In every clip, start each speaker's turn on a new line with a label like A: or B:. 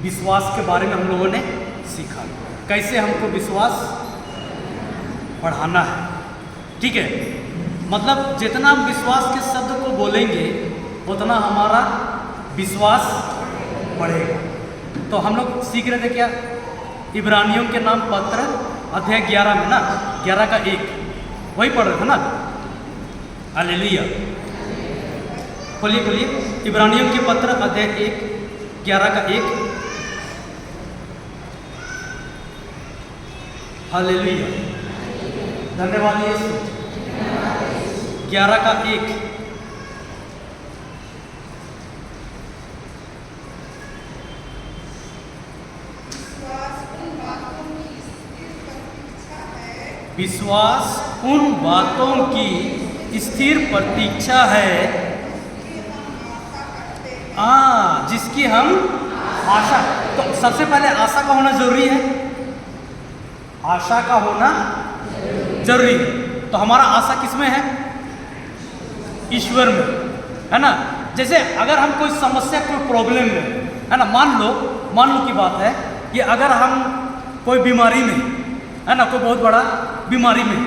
A: विश्वास के बारे में हम लोगों ने सीखा, कैसे हमको विश्वास बढ़ाना है। ठीक है, मतलब जितना हम विश्वास के शब्द को बोलेंगे उतना हमारा विश्वास बढ़ेगा। तो हम लोग सीख रहे थे क्या, इब्रानियों के नाम पत्र अध्याय 11 में ना 11 का 1 वही पढ़ रहे थे ना। हालेलुया, खोलिए खोलिए इब्रानियों के पत्र अध्याय 1 11 का 1। हालेलुया, धन्यवाद यीशु। 11 का 1। विश्वास उन बातों की स्थिर प्रतीक्षा है जिसकी हम आशा। तो सबसे पहले आशा का होना जरूरी है, आशा का होना जरूरी है। तो हमारा आशा किसमें है? ईश्वर में, है ना। जैसे अगर हम कोई समस्या, कोई प्रॉब्लम में, है ना, मान लो की बात है कि अगर हम कोई बीमारी में, है ना, कोई बहुत बड़ा बीमारी में,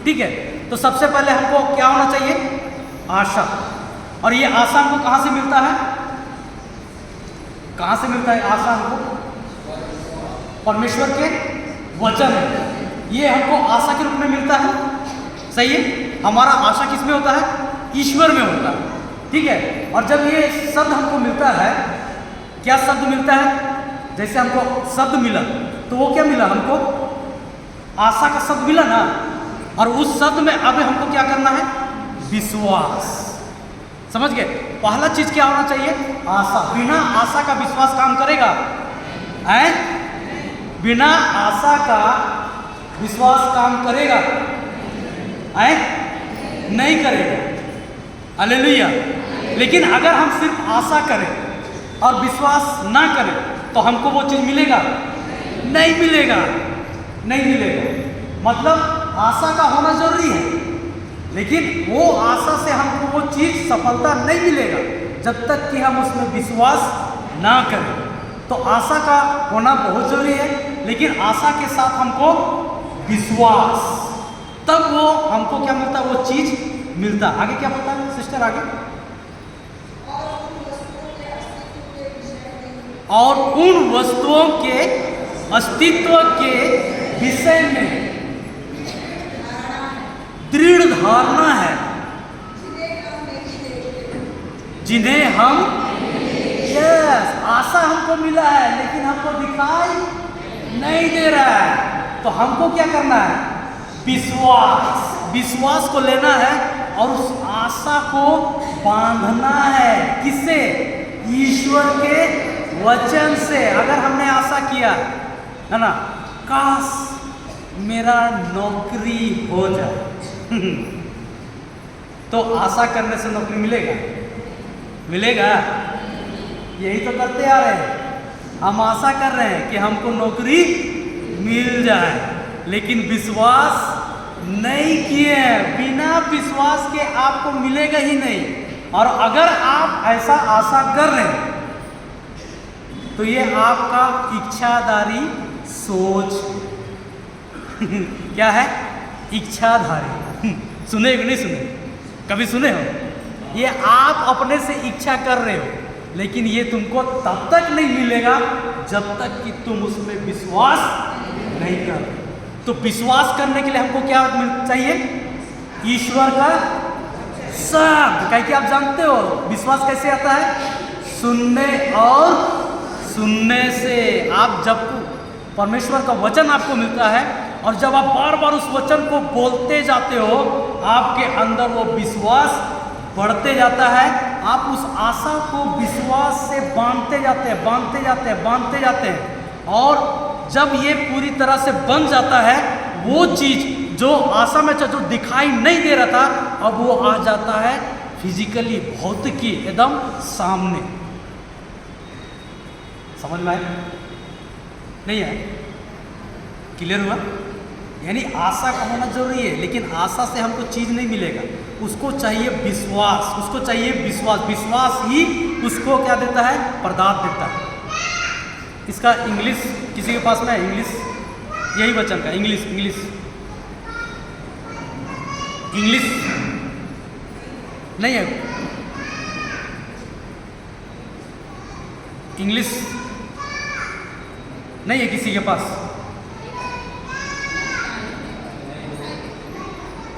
A: ठीक है, तो सबसे पहले हमको क्या होना चाहिए? आशा। और ये आशा हमको कहाँ से मिलता है? कहाँ से मिलता है आशा हमको? परमेश्वर के वचन। ये हमको आशा के रूप में मिलता है, सही है। हमारा आशा किस में होता है? ईश्वर में होता है, ठीक है। और जब ये शब्द हमको मिलता है, क्या शब्द मिलता है? जैसे हमको शब्द मिला तो वो क्या मिला? हमको आशा का शब्द मिला ना। और उस शब्द में अब हमको क्या करना है? विश्वास। समझ गए? पहला चीज क्या होना चाहिए? आशा। बिना आशा का विश्वास काम करेगा? है? बिना आशा का विश्वास काम करेगा? है? नहीं करेगा। हालेलुया। लेकिन अगर हम सिर्फ आशा करें और विश्वास ना करें तो हमको वो चीज मिलेगा? नहीं मिलेगा, नहीं मिलेगा। मतलब आशा का होना जरूरी है, लेकिन वो आशा से हमको वो चीज सफलता नहीं मिलेगा जब तक कि हम उसमें विश्वास ना करें। तो आशा का होना बहुत जरूरी है, लेकिन आशा के साथ हमको विश्वास, तब वो हमको क्या मिलता? वो चीज मिलता। आगे क्या पता है सिस्टर? आगे और उन वस्तुओं के अस्तित्व के विषय में दृढ़ धारणा है जिन्हें हम, यस, आशा हमको मिला है लेकिन हमको दिखाई नहीं दे रहा है। तो हमको क्या करना है? विश्वास को लेना है और उस आशा को बांधना है। किससे? ईश्वर के वचन से। अगर हमने आशा किया, है ना, काश मेरा नौकरी हो जाए तो आशा करने से नौकरी मिलेगा? मिलेगा? यही तो करते आ रहे हैं। हम आशा कर रहे हैं कि हमको नौकरी मिल जाए, लेकिन विश्वास नहीं किए हैं। बिना विश्वास के आपको मिलेगा ही नहीं। और अगर आप ऐसा आशा कर रहे हैं तो ये आपका इच्छाधारी सोच क्या है? इच्छाधारी। सुने कि नहीं सुने? कभी सुने हो? ये आप अपने से इच्छा कर रहे हो, लेकिन ये तुमको तब तक नहीं मिलेगा जब तक कि तुम उसमें विश्वास नहीं कर। तो विश्वास करने के लिए हमको क्या चाहिए? ईश्वर का शब्द। क्या कि आप जानते हो विश्वास कैसे आता है? सुनने और सुनने से। आप जब परमेश्वर का वचन आपको मिलता है और जब आप बार बार उस वचन को बोलते जाते हो, आपके अंदर वो विश्वास बढ़ते जाता है। आप उस आशा को विश्वास से बांधते जाते हैं, बांधते जाते हैं, बांधते जाते हैं। और जब ये पूरी तरह से बन जाता है, वो चीज जो आशा में जो दिखाई नहीं दे रहा था, अब वो आ जाता है फिजिकली, भौतिकी एकदम सामने। समझ में आया? नहीं है? क्लियर हुआ? यानी आशा का होना जरूरी है, लेकिन आशा से हमको चीज नहीं मिलेगा। उसको चाहिए विश्वास, उसको चाहिए विश्वास। विश्वास ही उसको क्या देता है? प्रदान देता है। इसका इंग्लिश किसी के पास में है? इंग्लिश यही वचन का इंग्लिश इंग्लिश इंग्लिश नहीं है, इंग्लिश नहीं है किसी के पास?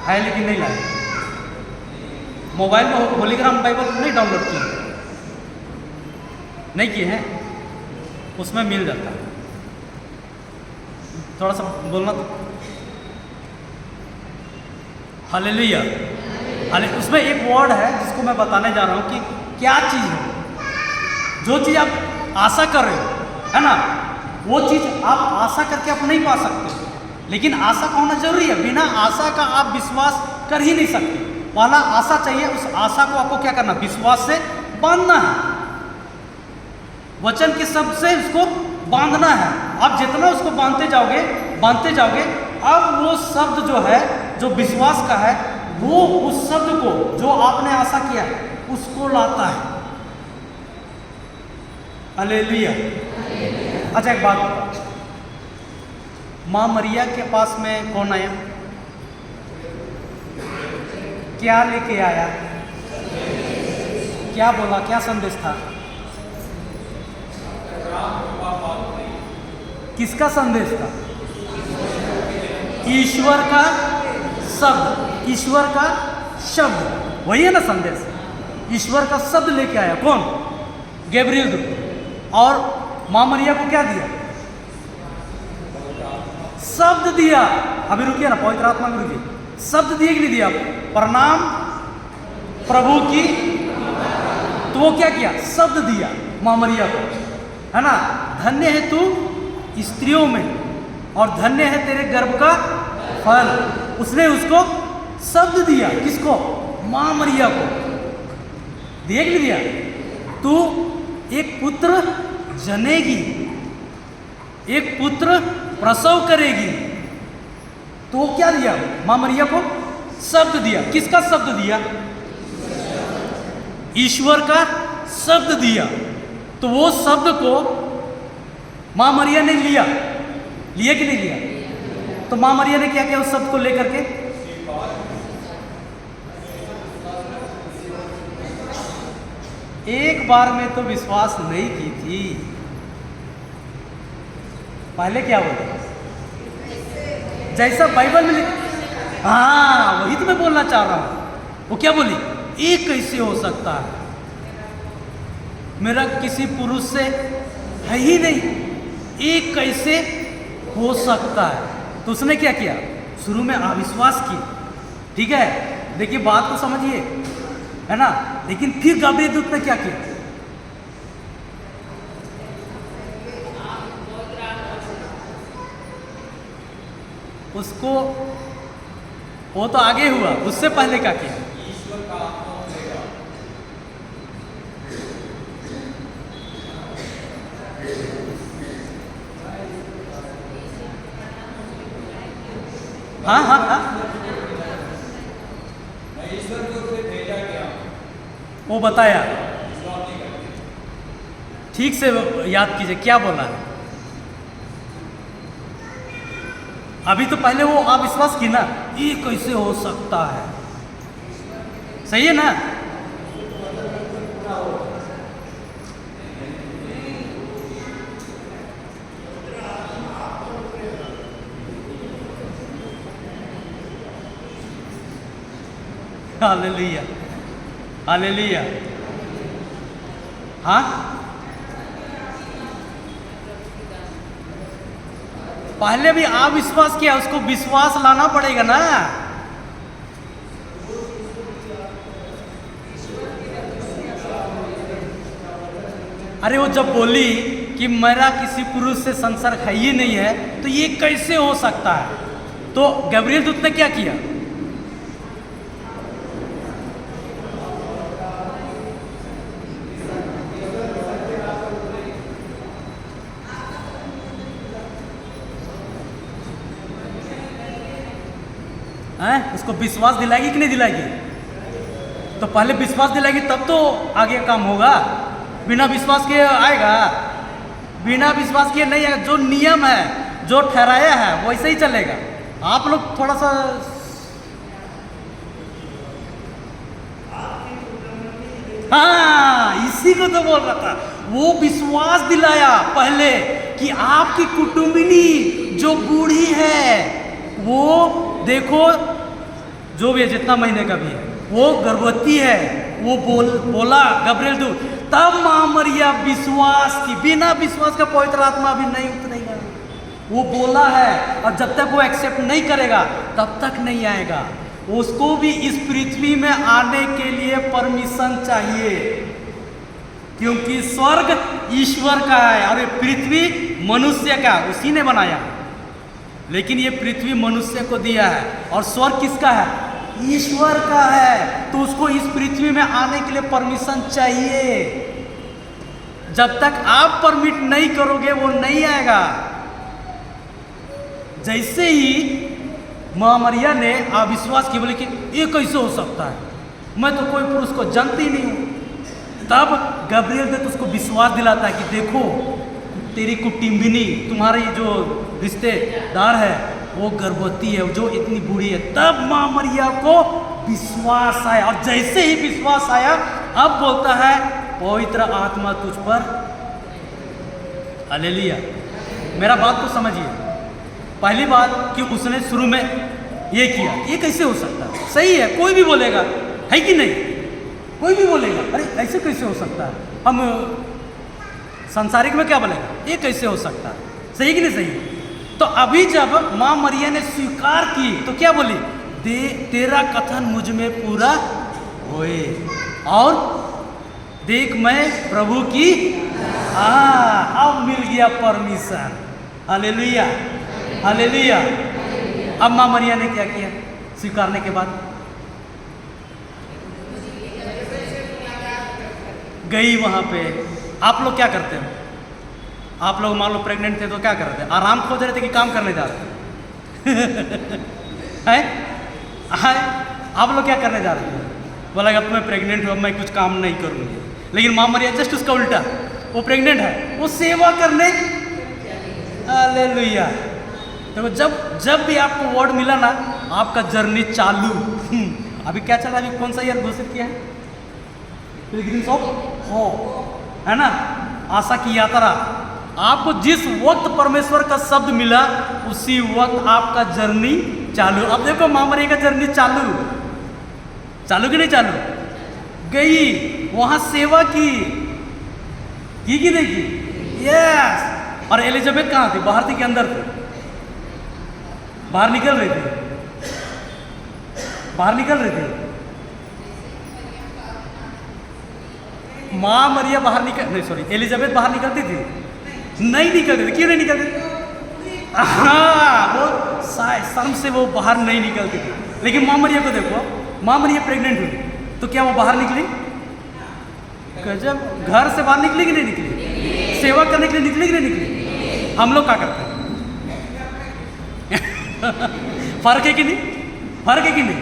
A: है लेकिन नहीं लाए। मोबाइल में होलीग्राम बाइबल नहीं डाउनलोड किए? नहीं किए हैं? उसमें मिल जाता है। थोड़ा सा बोलना तो। हालेलुया। उसमें एक वर्ड है जिसको मैं बताने जा रहा हूँ कि क्या चीज़ है, जो चीज़ आप आशा कर रहे हो, है ना, वो चीज़ आप आशा करके आप नहीं पा सकते, लेकिन आशा का होना जरूरी है। बिना आशा का आप विश्वास कर ही नहीं सकते। पहला आशा चाहिए, उस आशा को आपको क्या करना? विश्वास से बांधना है, वचन के शब्द से उसको बांधना है। आप जितना उसको बांधते जाओगे, अब वो शब्द जो है, जो विश्वास का है, वो उस शब्द को जो आपने आशा किया उसको लाता है। हालेलुया। अच्छा एक बात बताओ, माँ मरिया के पास में कौन आया? क्या लेके आया? क्या बोला? क्या संदेश था? किसका संदेश था? ईश्वर का शब्द, ईश्वर का शब्द, वही है ना संदेश। ईश्वर का शब्द लेके आया कौन? गैब्रियल दूत। और माँ मरिया को क्या दिया? शब्द दिया। अभी रुकिए ना, पवित्र आत्मा में रुकिए। शब्द दिए कि नहीं दिया? प्रणाम प्रभु की। तो वो क्या किया? शब्द दिया माँ मरिया को, है ना। धन्य है तू स्त्रियों में और धन्य है तेरे गर्भ का फल। उसने उसको शब्द दिया। किसको? माँ मरिया को। दिया कि नहीं दिया? तू एक पुत्र जनेगी, एक पुत्र प्रसव करेगी। तो वो क्या दिया? माँ मरिया को शब्द दिया। किसका शब्द दिया? ईश्वर का शब्द दिया। तो वो शब्द को माँ मरिया ने लिया कि नहीं लिया? तो माँ मरिया ने क्या किया उस शब्द को लेकर के? एक बार में तो विश्वास नहीं की थी। पहले क्या बोला? जैसा बाइबल में हाँ, वही तो मैं बोलना चाह रहा हूं। वो क्या बोली? ये कैसे हो सकता है? मेरा किसी पुरुष से है ही नहीं, ये कैसे हो सकता है? तो उसने क्या किया? शुरू में अविश्वास की। ठीक है, देखिए बात को समझिए, है ना। लेकिन फिर गब्रिएल दूत ने क्या किया? उसको, वो तो आगे हुआ, उससे पहले क्या किया? हाँ हाँ हाँ, वो बताया। ठीक से याद कीजिए क्या बोला है। अभी तो पहले वो अविश्वास की ना, ये कैसे हो सकता है? सही है ना? Hallelujah, hallelujah. हाँ, पहले भी अविश्वास किया, उसको विश्वास लाना पड़ेगा ना। अरे वो जब बोली कि मेरा किसी पुरुष से संसर्ग है ही नहीं है, तो ये कैसे हो सकता है? तो गब्रिएल दूत ने क्या किया? उसको विश्वास दिलाएगी कि नहीं दिलाएगी? तो पहले विश्वास दिलाएगी तब तो आगे काम होगा। बिना विश्वास के आएगा? बिना विश्वास किए नहीं आएगा। जो नियम है, जो ठहराया है, वैसे ही चलेगा। आप लोग थोड़ा सा हाँ, इसी को तो बोल रहा था। वो विश्वास दिलाया पहले कि आपकी कुटुंबिनी जो बूढ़ी है, वो देखो जो भी है, जितना महीने का भी है, वो गर्भवती है। वो बोला गब्रिएल दूत, तब मां मरिया विश्वास की, बिना विश्वास का पवित्र आत्मा अभी नहीं उतरेगा। वो बोला है, और जब तक वो एक्सेप्ट नहीं करेगा तब तक नहीं आएगा। उसको भी इस पृथ्वी में आने के लिए परमिशन चाहिए, क्योंकि स्वर्ग ईश्वर का है और ये पृथ्वी मनुष्य का, उसी ने बनाया। लेकिन ये पृथ्वी मनुष्य को दिया है और स्वर्ग किसका है? ईश्वर का है। तो उसको इस पृथ्वी में आने के लिए परमिशन चाहिए। जब तक आप परमिट नहीं करोगे वो नहीं आएगा। जैसे ही मां मरिया ने अविश्वास की, बोले कि ये कैसे हो सकता है, मैं तो कोई पुरुष को जानती नहीं हूं। तब गब्रिएल दूत उसको विश्वास दिलाता है कि देखो तेरी कुटुंबिनी, तुम्हारी जो रिश्तेदार है वो गर्भवती है, जो इतनी बूढ़ी है। तब मां मरिया को विश्वास आया, और जैसे ही विश्वास आया अब बोलता है पवित्र आत्मा तुझ पर। हालेलुया। मेरा बात तो समझिए। पहली बात कि उसने शुरू में ये किया, ये कैसे हो सकता है? सही है, कोई भी बोलेगा, है कि नहीं? कोई भी बोलेगा अरे ऐसे कैसे हो सकता है। हम सांसारिक में क्या बोलेगा, ये कैसे हो सकता है? सही कि नहीं सही? तो अभी जब मां मरिया ने स्वीकार की तो क्या बोली? तेरा कथन मुझ में पूरा होए, और देख मैं प्रभु की अब मिल गया परमिशन। Hallelujah, hallelujah. अब मां मरिया ने क्या किया स्वीकारने के बाद? गई वहां पे। आप लोग क्या करते हो? आप लोग मान लो प्रेग्नेंट थे तो क्या करते थे? आराम खोज रहे थे कि काम करने जा रहे थे? आप लोग क्या करने जा रहे थे? बोला अब मैं प्रेग्नेंट हूँ, अब मैं कुछ काम नहीं करूँगी। लेकिन मां मरिया जस्ट उसका उल्टा, वो प्रेग्नेंट है, वो सेवा करने। हालेलुया। देखो जब भी आपको वर्ड मिला ना, आपका जर्नी चालू। अभी क्या चल रहा है? अभी कौन सा ईयर घोषित किया है? पिलग्रिम्स ऑफ होप, है ना? आशा की यात्रा। आपको जिस वक्त परमेश्वर का शब्द मिला उसी वक्त आपका जर्नी चालू। अब देखो मां मरिया का जर्नी चालू कि नहीं चालू? गई वहां सेवा की कि नहीं की? यस। और एलिजाबेथ कहाँ थी? बाहर थी कि अंदर थी? बाहर निकल रही थी, बाहर निकल रही थी। मां मरिया बाहर एलिजाबेथ बाहर निकलती थी? नहीं निकलती थी। क्यों नहीं निकलती थी? हाँ, वो शर्म से वो बाहर नहीं निकलती थी। लेकिन मां मरिया को देखो, मां मरिया प्रेग्नेंट हुई तो क्या वो बाहर निकली? जब घर से बाहर निकली कि नहीं निकली? सेवा करने के लिए निकली कि नहीं निकली? हम लोग क्या करते हैं? फर्क है कि नहीं? फर्क है कि नहीं?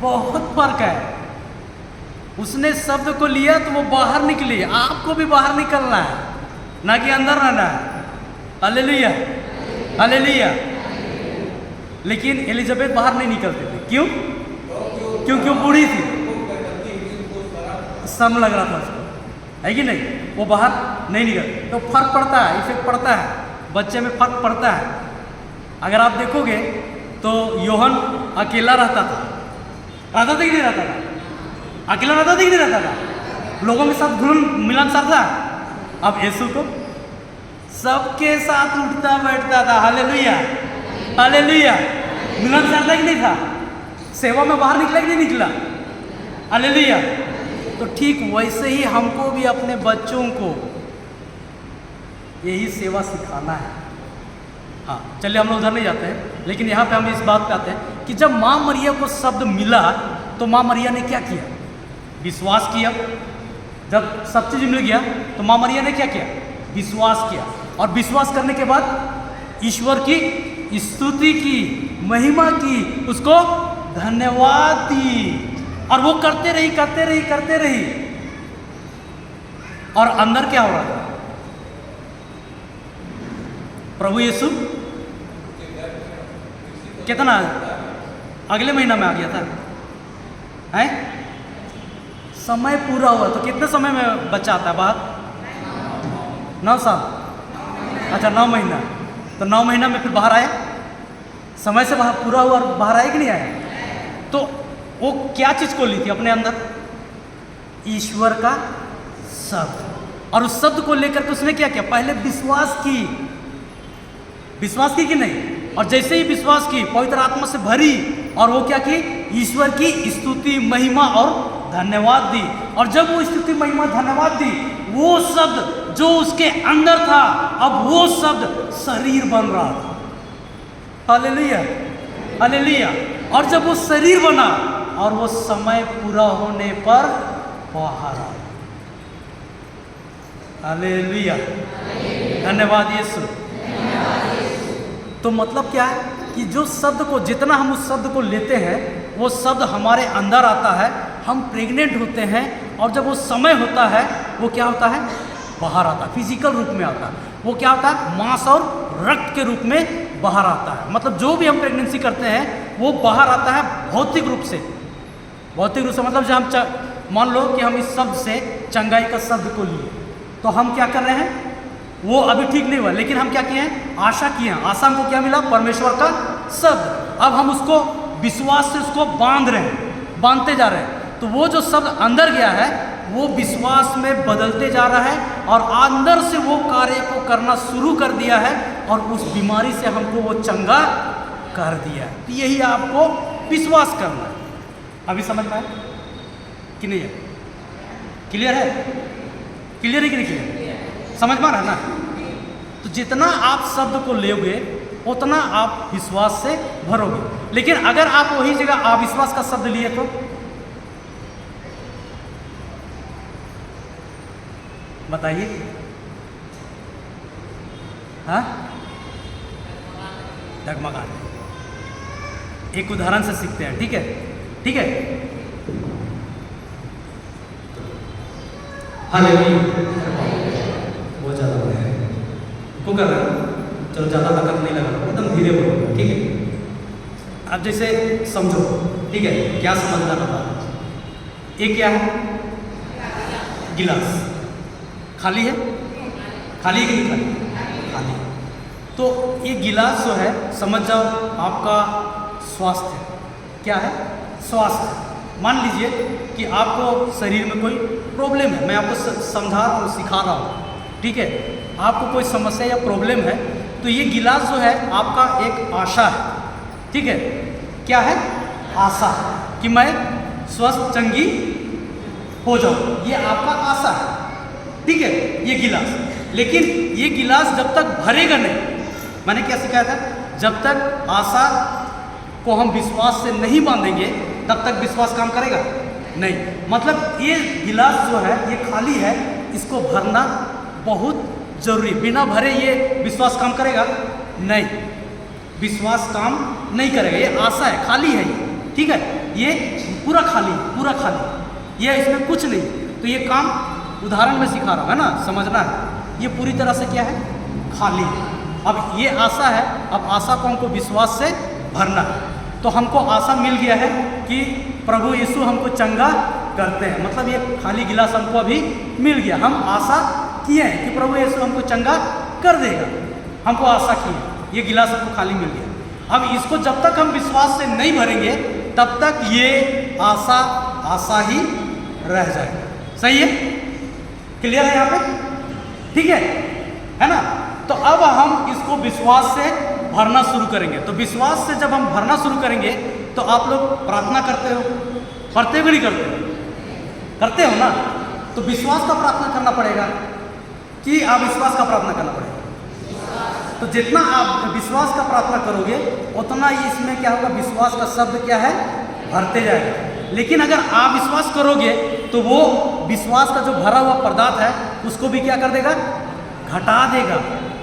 A: बहुत फर्क है। उसने शब्द को लिया तो वो बाहर निकली। आपको भी बाहर निकलना है, ना कि अंदर रहना है। Hallelujah, hallelujah. लेकिन एलिजाबेथ बाहर नहीं निकलती थी। क्यों? क्योंकि वो बूढ़ी थी, शर्म लग रहा था उसको, है कि नहीं? वो बाहर नहीं निकल। तो फर्क पड़ता है, इफेक्ट पड़ता है, बच्चे में फर्क पड़ता है। अगर आप देखोगे तो योहन अकेला रहता था कि नहीं रहता था? अकेला रहता था कि नहीं रहता था? लोगों के साथ घुल मिलनसार था। अब यीशु को सबके साथ उठता बैठता था। Hallelujah, hallelujah. मिलनसार था कि नहीं था? सेवा में बाहर निकला कि नहीं निकला? हालेलुया। तो ठीक वैसे ही हमको भी अपने बच्चों को यही सेवा सिखाना है। हाँ, चलिए हम लोग उधर नहीं जाते हैं, लेकिन यहाँ पे हम इस बात पे आते हैं कि जब मां मरिया को शब्द मिला तो मां मरिया ने क्या किया? विश्वास किया। जब सब चीज मिल गया तो मां मरिया ने क्या किया? विश्वास किया। और विश्वास करने के बाद ईश्वर की स्तुति की, महिमा की, उसको धन्यवाद दी, और वो करते रही। और अंदर क्या हो रहा था? प्रभु यीशु कितना अगले महीना में आ गया था, है? समय पूरा हुआ तो कितने समय में बच्चा आता है बाहर? 9 साल, अच्छा 9 महीना, तो 9 महीना में फिर बाहर आया, समय से बाहर पूरा हुआ और बाहर आया कि नहीं आया? तो वो क्या चीज़ को ली थी अपने अंदर? ईश्वर का शब्द, और उस शब्द को लेकर के उसने क्या किया? पहले विश्वास की कि नहीं? और जैसे ही विश्वास की, पवित्र आत्मा से भरी, और वो क्या की? ईश्वर की स्तुति, महिमा और धन्यवाद दी। और जब वो स्तुति, महिमा, धन्यवाद दी, वो शब्द जो उसके अंदर था, अब वो शब्द शरीर बन रहा था। Hallelujah, hallelujah. और जब वो शरीर बना और वो समय पूरा होने पर बाहर आया। हालेलुया, धन्यवाद यीशु। तो मतलब क्या है कि जो शब्द को, जितना हम उस शब्द को लेते हैं, वो शब्द हमारे अंदर आता है, हम प्रेग्नेंट होते हैं, और जब वो समय होता है, वो क्या होता है? बाहर आता है, फिजिकल रूप में आता है। वो क्या होता है? मांस और रक्त के रूप में बाहर आता है। मतलब जो भी हम प्रेगनेंसी करते हैं वो बाहर आता है भौतिक रूप से। भौतिक रूप से मतलब जब हम मान लो कि हम इस शब्द से चंगाई का शब्द को लिए, तो हम क्या कर रहे हैं? वो अभी ठीक नहीं हुआ, लेकिन हम क्या किए हैं? आशा किए हैं। आशा हमको क्या मिला? परमेश्वर का शब्द। अब हम उसको विश्वास से उसको बांध रहे हैं, बांधते जा रहे हैं। तो वो जो शब्द अंदर गया है वो विश्वास में बदलते जा रहा है, और अंदर से वो कार्य को करना शुरू कर दिया है, और उस बीमारी से हमको वो चंगा कर दिया है। तो यही आपको विश्वास करना है। अभी समझ में आया कि नहीं है? क्लियर है? क्लियर है कि नहीं क्लियर? समझ में आ रहा है ना? तो जितना आप शब्द को लोगे उतना आप विश्वास से भरोगे। लेकिन अगर आप वही जगह अविश्वास का शब्द लिए तो बताइए, हाँ? डगमगा। एक उदाहरण से सीखते हैं, ठीक है? ठीक है, हालेलुया। बहुत ज़्यादा हो रहा है, को कर रहा है, चलो ज़्यादा ताकत नहीं लगा, एकदम धीरे बोलो, ठीक है? अब जैसे समझो, ठीक है? क्या समझना बता। एक क्या है? गिलास खाली है, खाली है कि नहीं खाली? खाली। तो ये गिलास जो है, समझ जाओ आपका स्वास्थ्य क्या है? स्वास्थ्य। मान लीजिए कि आपको शरीर में कोई प्रॉब्लम है, मैं आपको समझा रहा हूँ, सिखा रहा हूँ, ठीक है? आपको कोई समस्या या प्रॉब्लम है, तो ये गिलास जो है आपका एक आशा है, ठीक है? क्या है? आशा कि मैं स्वस्थ चंगी हो जाऊँ, ये आपका आशा है, ठीक है? ये गिलास। लेकिन ये गिलास जब तक भरेगा नहीं, मैंने क्या सिखाया था? जब तक आशा को हम विश्वास से नहीं बांधेंगे तब तक विश्वास काम करेगा नहीं। मतलब ये गिलास जो है ये खाली है, इसको भरना बहुत जरूरी। बिना भरे ये विश्वास काम करेगा नहीं, विश्वास काम नहीं करेगा। ये आशा है, खाली है ये, ठीक है? ये पूरा खाली, पूरा खाली, ये इसमें कुछ नहीं। तो ये काम उदाहरण में सिखा रहा हूँ, है ना? समझना है। ये पूरी तरह से क्या है? खाली है। अब ये आशा है, अब आशा को हमको विश्वास से भरना है। तो हमको आशा मिल गया है कि प्रभु यीशु हमको चंगा करते हैं, मतलब ये खाली गिलास हमको अभी मिल गया। हम आशा किए हैं कि प्रभु यीशु हमको चंगा कर देगा, हमको आशा की, ये गिलास हमको खाली मिल गया। अब इसको जब तक हम विश्वास से नहीं भरेंगे तब तक ये आशा आशा ही रह जाएगा। सही है? क्लियर है यहाँ पे? ठीक है ना? तो अब हम इसको विश्वास से भरना शुरू करेंगे। तो विश्वास से जब हम भरना शुरू करेंगे तो आप लोग प्रार्थना करते हो, पढ़ते भी नहीं करते? करते हो ना? तो विश्वास का प्रार्थना करना पड़ेगा कि अविश्वास का प्रार्थना करना पड़ेगा? तो जितना आप विश्वास का प्रार्थना करोगे उतना ही इसमें क्या होगा? विश्वास का शब्द क्या है? भरते जाएगा। लेकिन अगर आप विश्वास करोगे तो वो विश्वास का जो भरा हुआ पदार्थ है उसको भी क्या कर देगा? घटा देगा,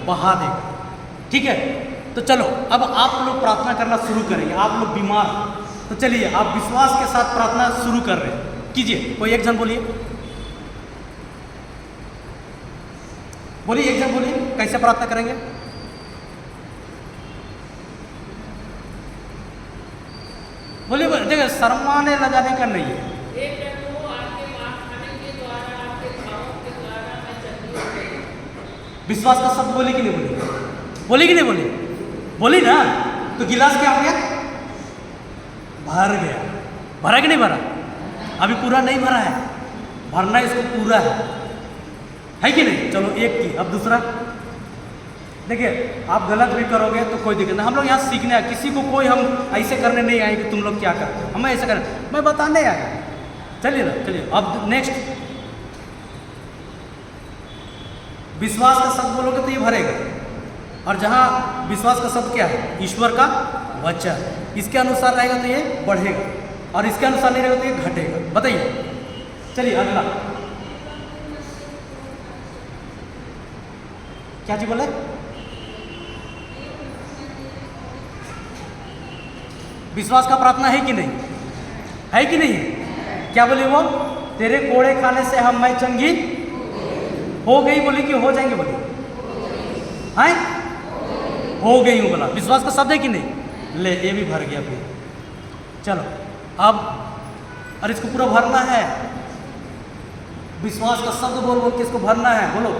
A: बहा देगा। ठीक है? तो चलो अब आप लोग प्रार्थना करना शुरू करेंगे। आप लोग बीमार, तो चलिए आप विश्वास के साथ प्रार्थना शुरू कर रहे हैं, कीजिए। कोई एक जन बोलिए, बोलिए, एक जन बोलिए, कैसे प्रार्थना करेंगे? बोलिए देखिए, शर्माने लगाने का नहीं है। विश्वास का शब्द बोली कि नहीं बोली? बोली कि नहीं बोली? बोली ना। तो गिलास क्या हो गया? भर गया। भरा कि नहीं भरा? अभी पूरा नहीं भरा है, भरना इसको पूरा है कि नहीं? चलो एक की। अब दूसरा देखिए, आप गलत भी करोगे तो कोई दिक्कत नहीं। हम लोग यहाँ सीखने आए, किसी को कोई हम ऐसे करने नहीं आए कि तुम लोग क्या करते हो, हमें ऐसे करने, मैं बताने आया। चलिए ना, चलिए अब नेक्स्ट। विश्वास का शब्द बोलोगे तो ये भरेगा, और जहाँ विश्वास का शब्द क्या है? ईश्वर का वचन। इसके अनुसार रहेगा तो ये बढ़ेगा, और इसके अनुसार नहीं रहेगा तो ये घटेगा। बताइए, चलिए अगला क्या चीज बोले? विश्वास का प्रार्थना है कि नहीं? है कि नहीं? क्या बोली वो? तेरे कोड़े खाने से हम मैं चंगी हो गई बोली कि हो जाएंगे बोली? हैं? हो गई हूँ बोला। विश्वास का शब्द है कि नहीं? ले, ये भी भर गया फिर। चलो अब, अरे इसको पूरा भरना है। विश्वास का शब्द बोल बोल के इसको भरना है। बोलो,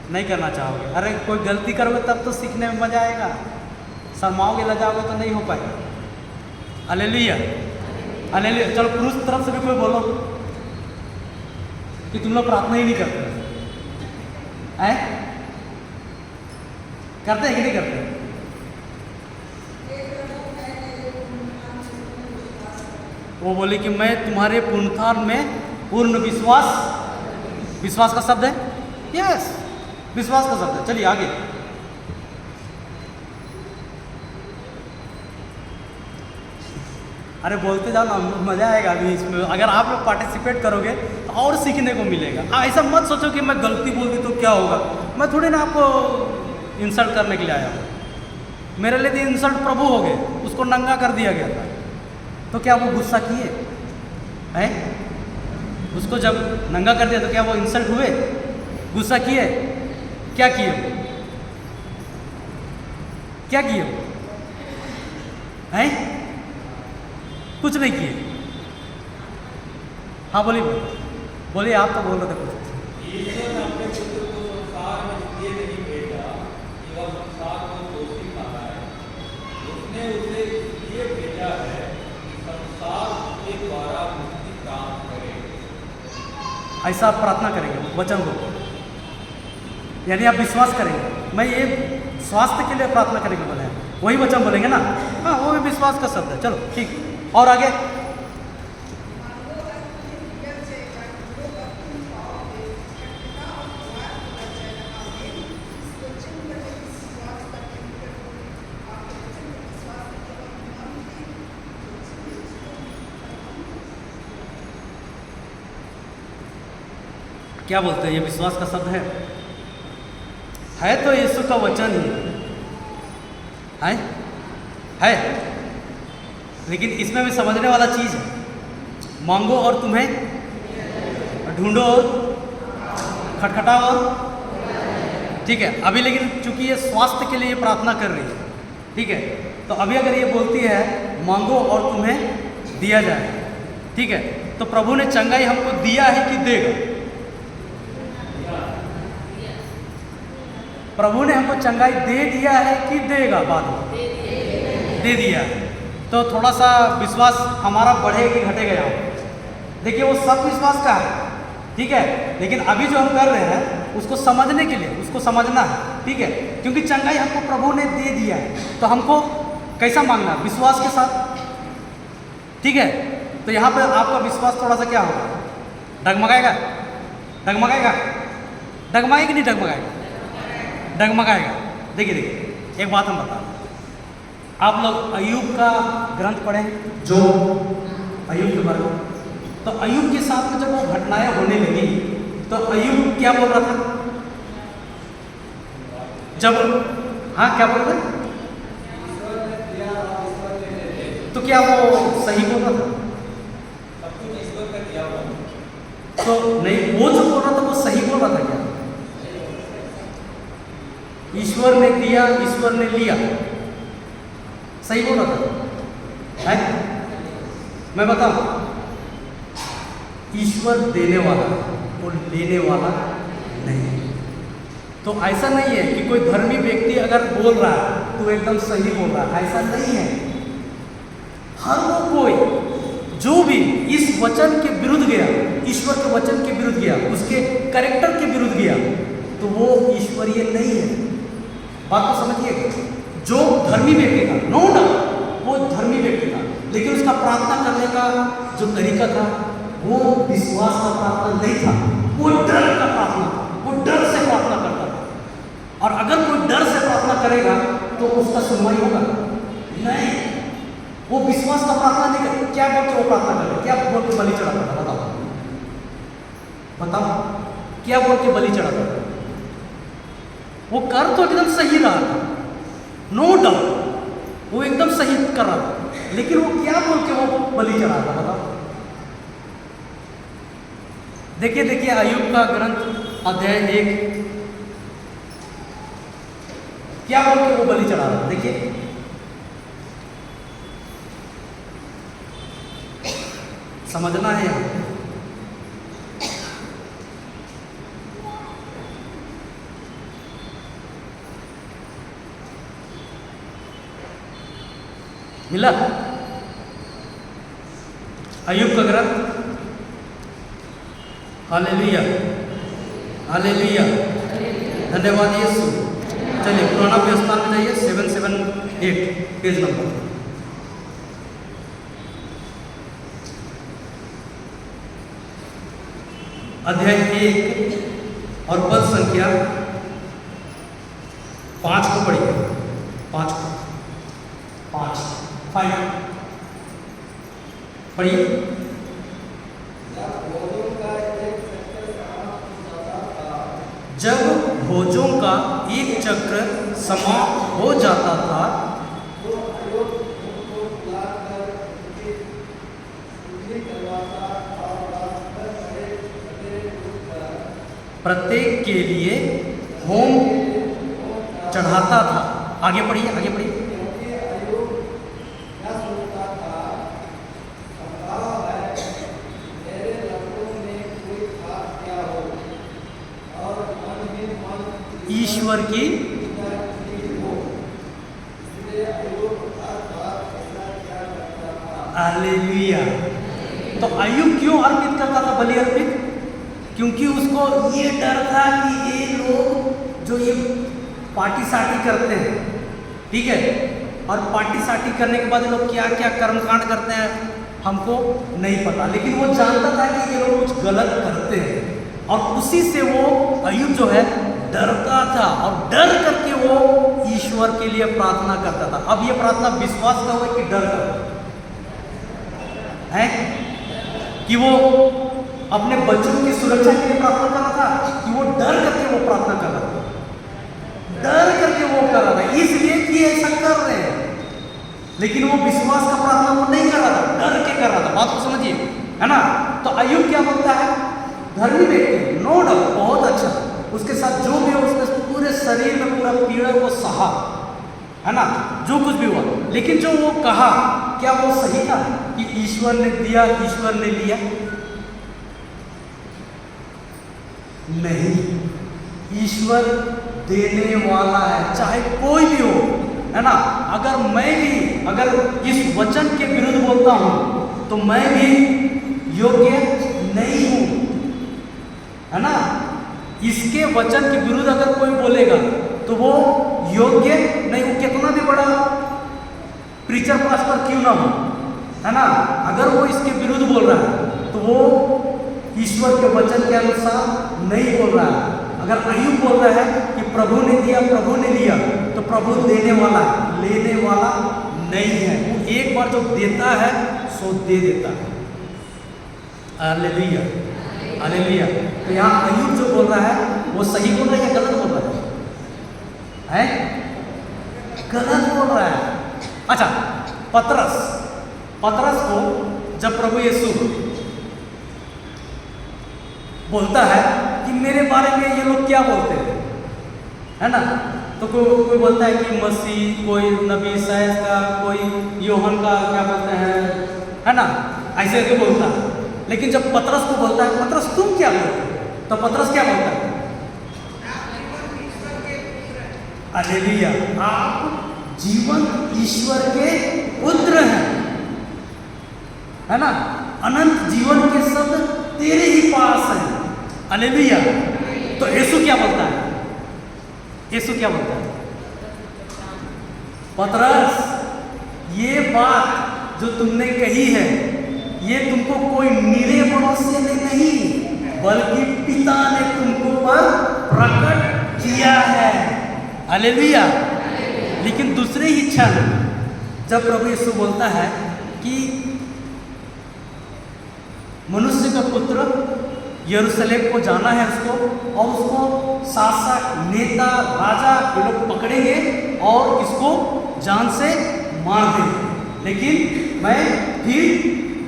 A: नहीं करना चाहोगे? अरे कोई गलती करोगे तब तो सीखने में मजा आएगा। शर्माओगे, लजाओगे तो नहीं हो पाएगा। Hallelujah, hallelujah. चलो पुरुष तरफ से भी कोई बोलो कि तुम लोग प्रार्थना ही नहीं करते हैं? करते हैं कि नहीं करते? वो बोले कि मैं तुम्हारे पुनरुत्थान में पूर्ण विश्वास। विश्वास का शब्द है, यस, विश्वास का शब्द है। चलिए आगे। अरे बोलते जाओ ना, मजा आएगा अभी इसमें। अगर आप लोग पार्टिसिपेट करोगे तो और सीखने को मिलेगा। ऐसा मत सोचो कि मैं गलती बोल दी तो क्या होगा। मैं थोड़ी ना आपको इंसल्ट करने के लिए आया हूँ। मेरे लिए तो इंसल्ट प्रभु हो गए, उसको नंगा कर दिया गया था। तो क्या वो गुस्सा किए हैं? उसको जब नंगा कर दिया तो क्या वो इंसल्ट हुए? गुस्सा किए? क्या किए? क्या किए हैं? कुछ नहीं किए। हाँ बोलिए, बोलिए, आप तो बोल रहे थे कुछ।
B: ईश्वर ने अपने पुत्र को संसार में इसलिए नहीं भेजा कि वह संसार को दोषी माना है। उसने उसे इसलिए भेजा है कि संसार के द्वारा मुक्ति प्राप्त करे।
A: ऐसा आप प्रार्थना करेंगे, वचन को, यानी आप विश्वास करेंगे। मैं ये स्वास्थ्य के लिए प्रार्थना करेंगे बोले, वही वचन बोलेंगे ना? हाँ, वो भी विश्वास का शब्द है। चलो ठीक, और आगे। क्या बोलते हैं? ये विश्वास का शब्द है तो यीशु का वचन ही है। लेकिन इसमें भी समझने वाला चीज़ है। मांगो और तुम्हें, ढूंढो और खटखटाओ और, ठीक है। अभी लेकिन चूंकि ये स्वास्थ्य के लिए प्रार्थना कर रही है, ठीक है, तो अभी अगर ये बोलती है मांगो और तुम्हें दिया जाए, ठीक है, तो प्रभु ने चंगाई हमको दिया है कि देगा? प्रभु ने हमको चंगाई दे दिया है कि देगा? बाद में दे दिया है। तो थोड़ा सा विश्वास हमारा बढ़ेगा कि घटेगा? यहाँ देखिए, वो सब विश्वास का है, ठीक है, लेकिन अभी जो हम कर रहे हैं उसको समझने के लिए, उसको समझना है, ठीक है, क्योंकि चंगाई हमको प्रभु ने दे दिया है। तो हमको कैसा मांगना? विश्वास के साथ, ठीक है। तो यहाँ पे आपका विश्वास थोड़ा सा क्या होगा? डगमगाएगा? डगमगाएगा? डगमगाएगा कि नहीं डगमगाएगा? डगमगाएगा। देखिए एक बात हम बता, आप लोग अय्यूब का ग्रंथ पढ़ें, जो अय्यूब के बारे में, तो अय्यूब के साथ में जब वो घटनाएं होने लगी तो अय्यूब क्या बोल रहा था? जब, हाँ क्या बोल रहा था? तो क्या वो सही बोल रहा था?
B: सब कुछ ईश्वर का दिया हुआ।
A: तो नहीं, वो जो बोल रहा था वो सही बोल रहा था क्या? ईश्वर ने दिया, ईश्वर ने लिया, सही बोल रहा था है? मैं बताऊं, ईश्वर देने वाला और लेने वाला नहीं। तो ऐसा नहीं है कि कोई धर्मी व्यक्ति अगर बोल रहा है तो एकदम सही बोल रहा है, ऐसा नहीं है। हर वो कोई जो भी इस वचन के विरुद्ध गया, ईश्वर के वचन के विरुद्ध गया, उसके कैरेक्टर के विरुद्ध गया, तो वो ईश्वरीय नहीं है। बात को समझिएगा। जो धर्मी व्यक्ति था, नो डाउट वो धर्मी व्यक्ति था, लेकिन उसका प्रार्थना करने का जो तरीका था वो विश्वास का प्रार्थना नहीं था, वो डर का प्रार्थना था। वो डर से प्रार्थना करता था। और अगर कोई डर से प्रार्थना करेगा तो उसका सुनवाई होगा नहीं। वो विश्वास का प्रार्थना नहीं करे। क्या बोल के वो प्रार्थना करे? क्या बोल के बलि चढ़ाता था? बताओ बताओ, क्या बोल के बलि चढ़ाता था? वो कर तो एकदम सही रहा था, नो डाउट वो एकदम सही कर रहा था, लेकिन वो क्या बोल के वो बलि चढ़ा था? बताओ। देखिए देखिए, अय्यूब का ग्रंथ अध्याय 1, क्या बोल के वो बलि चढ़ा रहा था? देखिए, समझना है। मिला? अय्यूब का ग्रंथ, हालेलुया हालेलुया, धन्यवाद यीशु। चलिए पुराना व्यवस्था में जाइए, 778 पेज नंबर। अध्याय 1 और पद संख्या 5 को पढ़िए। 5 पढ़िए। जब भोजों का एक चक्र समाप्त हो जाता था, प्रत्येक के लिए होम चढ़ाता था। आगे पढ़िए, आगे पढ़िए। ईश्वर की हालेलुया। तो अय्यूब क्यों अर्पित करता था बलि अर्पित? क्योंकि उसको ये डर था कि ये लोग जो ये पार्टी साटी करते हैं, ठीक है, और पार्टी साटी करने के बाद ये लोग क्या क्या कर्मकांड करते हैं हमको नहीं पता, लेकिन वो जानता था कि ये लोग कुछ गलत करते हैं, और उसी से वो अय्यूब जो है डरता था, और डर करके वो ईश्वर के लिए प्रार्थना करता था। अब ये प्रार्थना विश्वास का हो कि डर का है? कि वो अपने बच्चों की सुरक्षा के लिए प्रार्थना कर रहा था, कि वो डर करके वो प्रार्थना कर रहा था? डर करके वो कर रहा था, इसलिए कि ऐसा कर रहे हैं, लेकिन वो विश्वास का प्रार्थना वो नहीं कर रहा था, डर के कर रहा था। बात को समझिए, है ना? तो अय्यूब क्या बोलता है? धर्मी व्यक्ति, नो डाउट, बहुत अच्छा, उसके साथ जो भी हो उसने पूरे शरीर में पूरा पीड़ा को सहा, है ना, जो कुछ भी हुआ, लेकिन जो वो कहा क्या वो सही था कि ईश्वर ने दिया ईश्वर ने लिया? नहीं, ईश्वर देने वाला है, चाहे कोई भी हो, है ना। अगर मैं भी अगर इस वचन के विरुद्ध बोलता हूं तो मैं भी योग्य नहीं हूं, है ना। इसके वचन के विरुद्ध अगर कोई बोलेगा तो वो योग्य नहीं, वो कितना भी बड़ा प्रीचर पास्टर क्यों ना हो, है ना, अगर वो इसके विरुद्ध बोल रहा है तो वो ईश्वर के वचन के अनुसार नहीं बोल रहा है। अगर अय्यूब बोल रहा है कि प्रभु ने दिया प्रभु ने लिया, तो प्रभु देने वाला है, लेने वाला नहीं है। वो एक बार जो देता है सो दे देता है। Hallelujah hallelujah. तो यहाँ अय्यूब जो बोल रहा है वो सही बोल रहा है या गलत बोल रहा है? गलत बोल रहा है। अच्छा, पतरस को जब प्रभु यीशु बोलता है कि मेरे बारे में ये लोग क्या बोलते हैं, है ना, तो कोई बोलता है कि मसीह, कोई नबी साइज का, कोई योहन का क्या बोलते हैं, है ना, ऐसे करके बोलता है। लेकिन जब पतरस को बोलता है, पतरस तुम क्या बोलते हो, तो पतरस क्या बोलता है? हालेलुया, आप जीवंत ईश्वर के पुत्र हैं, है ना, अनंत जीवन के शब्द तेरे ही पास है। हालेलुया। तो यीशु क्या बोलता है? यीशु क्या बोलता है? पतरस, ये बात जो तुमने कही है, ये तुमको कोई निरे मनुष्य ने नहीं, बल्कि पिता ने तुमको पर प्रकट किया है। हालेलुया। लेकिन दूसरे ही क्षण जब प्रभु यीशु बोलता है कि मनुष्य का पुत्र यरूशलेम को जाना है उसको, और उसको शासक, नेता, राजा ये लोग पकड़ेंगे और इसको जान से मार देंगे, लेकिन मैं फिर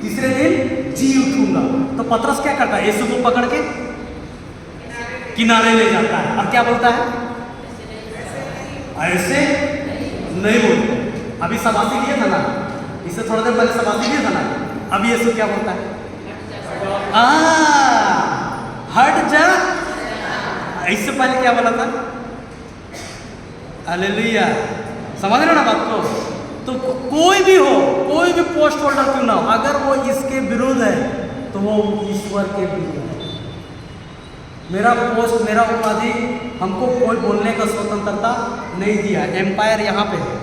A: तीसरे दिन जी उठूंगा। तो पतरस क्या करता है? यीशु को पकड़ के किनारे ले जाता है और क्या बोलता है? ऐसे नहीं बोलते। अभी शाबाशी दिया था ना, इससे थोड़ा देर पहले शाबाशी दिया था ना। अभी यीशु क्या बोलता है? हट जा। इससे पहले क्या बोला था? हालेलुया। समझ रहे हो ना बात को? तो कोई भी हो, कोई भी पोस्ट होल्डर क्यों ना हो, अगर वो इसके विरुद्ध है तो वो ईश्वर के विरुद्ध है। मेरा पोस्ट, मेरा उपाधि हमको कोई बोलने का स्वतंत्रता नहीं दिया। एम्पायर यहाँ पे है।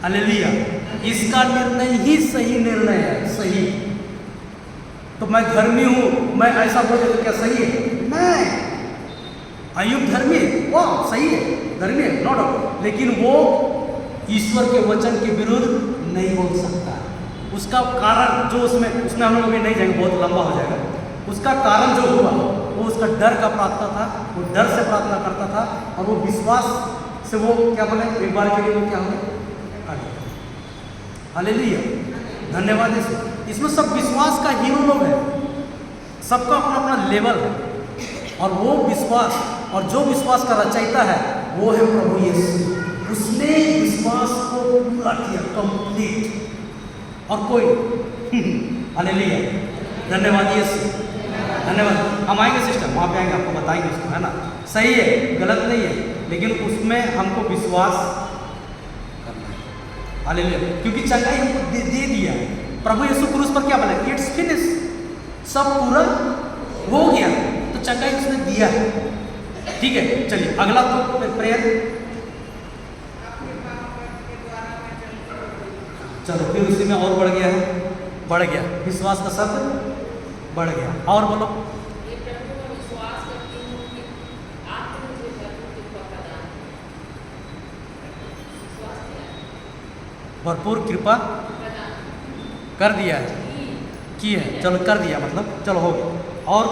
A: हालेलुया। इसका निर्णय ही सही निर्णय है, सही। तो मैं धर्मी हूँ, मैं ऐसा बोल तो क्या सही है? नहीं। अय्यूब धर्मी, वो सही है, धर्मी है, नो डाउट, लेकिन वो ईश्वर के वचन के विरुद्ध नहीं बोल सकता। उसका कारण जो उसमें हम लोग अभी नहीं जाएंगे, बहुत लंबा हो जाएगा। उसका कारण जो हुआ वो उसका डर का प्रार्थना था, वो डर से प्रार्थना करता था, और वो विश्वास से वो क्या बोले, एक बार के लिए वो क्या हो गया? हालेलुया। धन्यवाद यीशु। इसमें सब विश्वास का हीरो लोग हैं, सबका अपना अपना लेवल है, और वो विश्वास, और जो विश्वास का रचयिता है वो है प्रभु यीशु। उसने विश्वास को पूरा किया, कंप्लीट, और कोई हालेलुया। धन्यवाद यीशु, धन्यवाद। हम आएंगे सिस्टर, वहाँ पे आएंगे, आपको बताएंगे उसको, है ना, सही है, गलत नहीं है, लेकिन उसमें हमको विश्वास करना है। हालेलुया। क्योंकि चंगाई हमको दे दिया। प्रभु यीशु क्रूस पर क्या बोला? इट्स फिनिश, सब पूरा हो गया। तो चंगाई उसने दिया है। ठीक है, चलिए अगला तो प्रेयर। चलो फिर उसी में और बढ़ गया है, बढ़ गया विश्वास का शब्द, बढ़ गया। और बोलो। भरपूर कृपा कर दिया है, की है, चलो कर दिया, मतलब चलो हो गया। और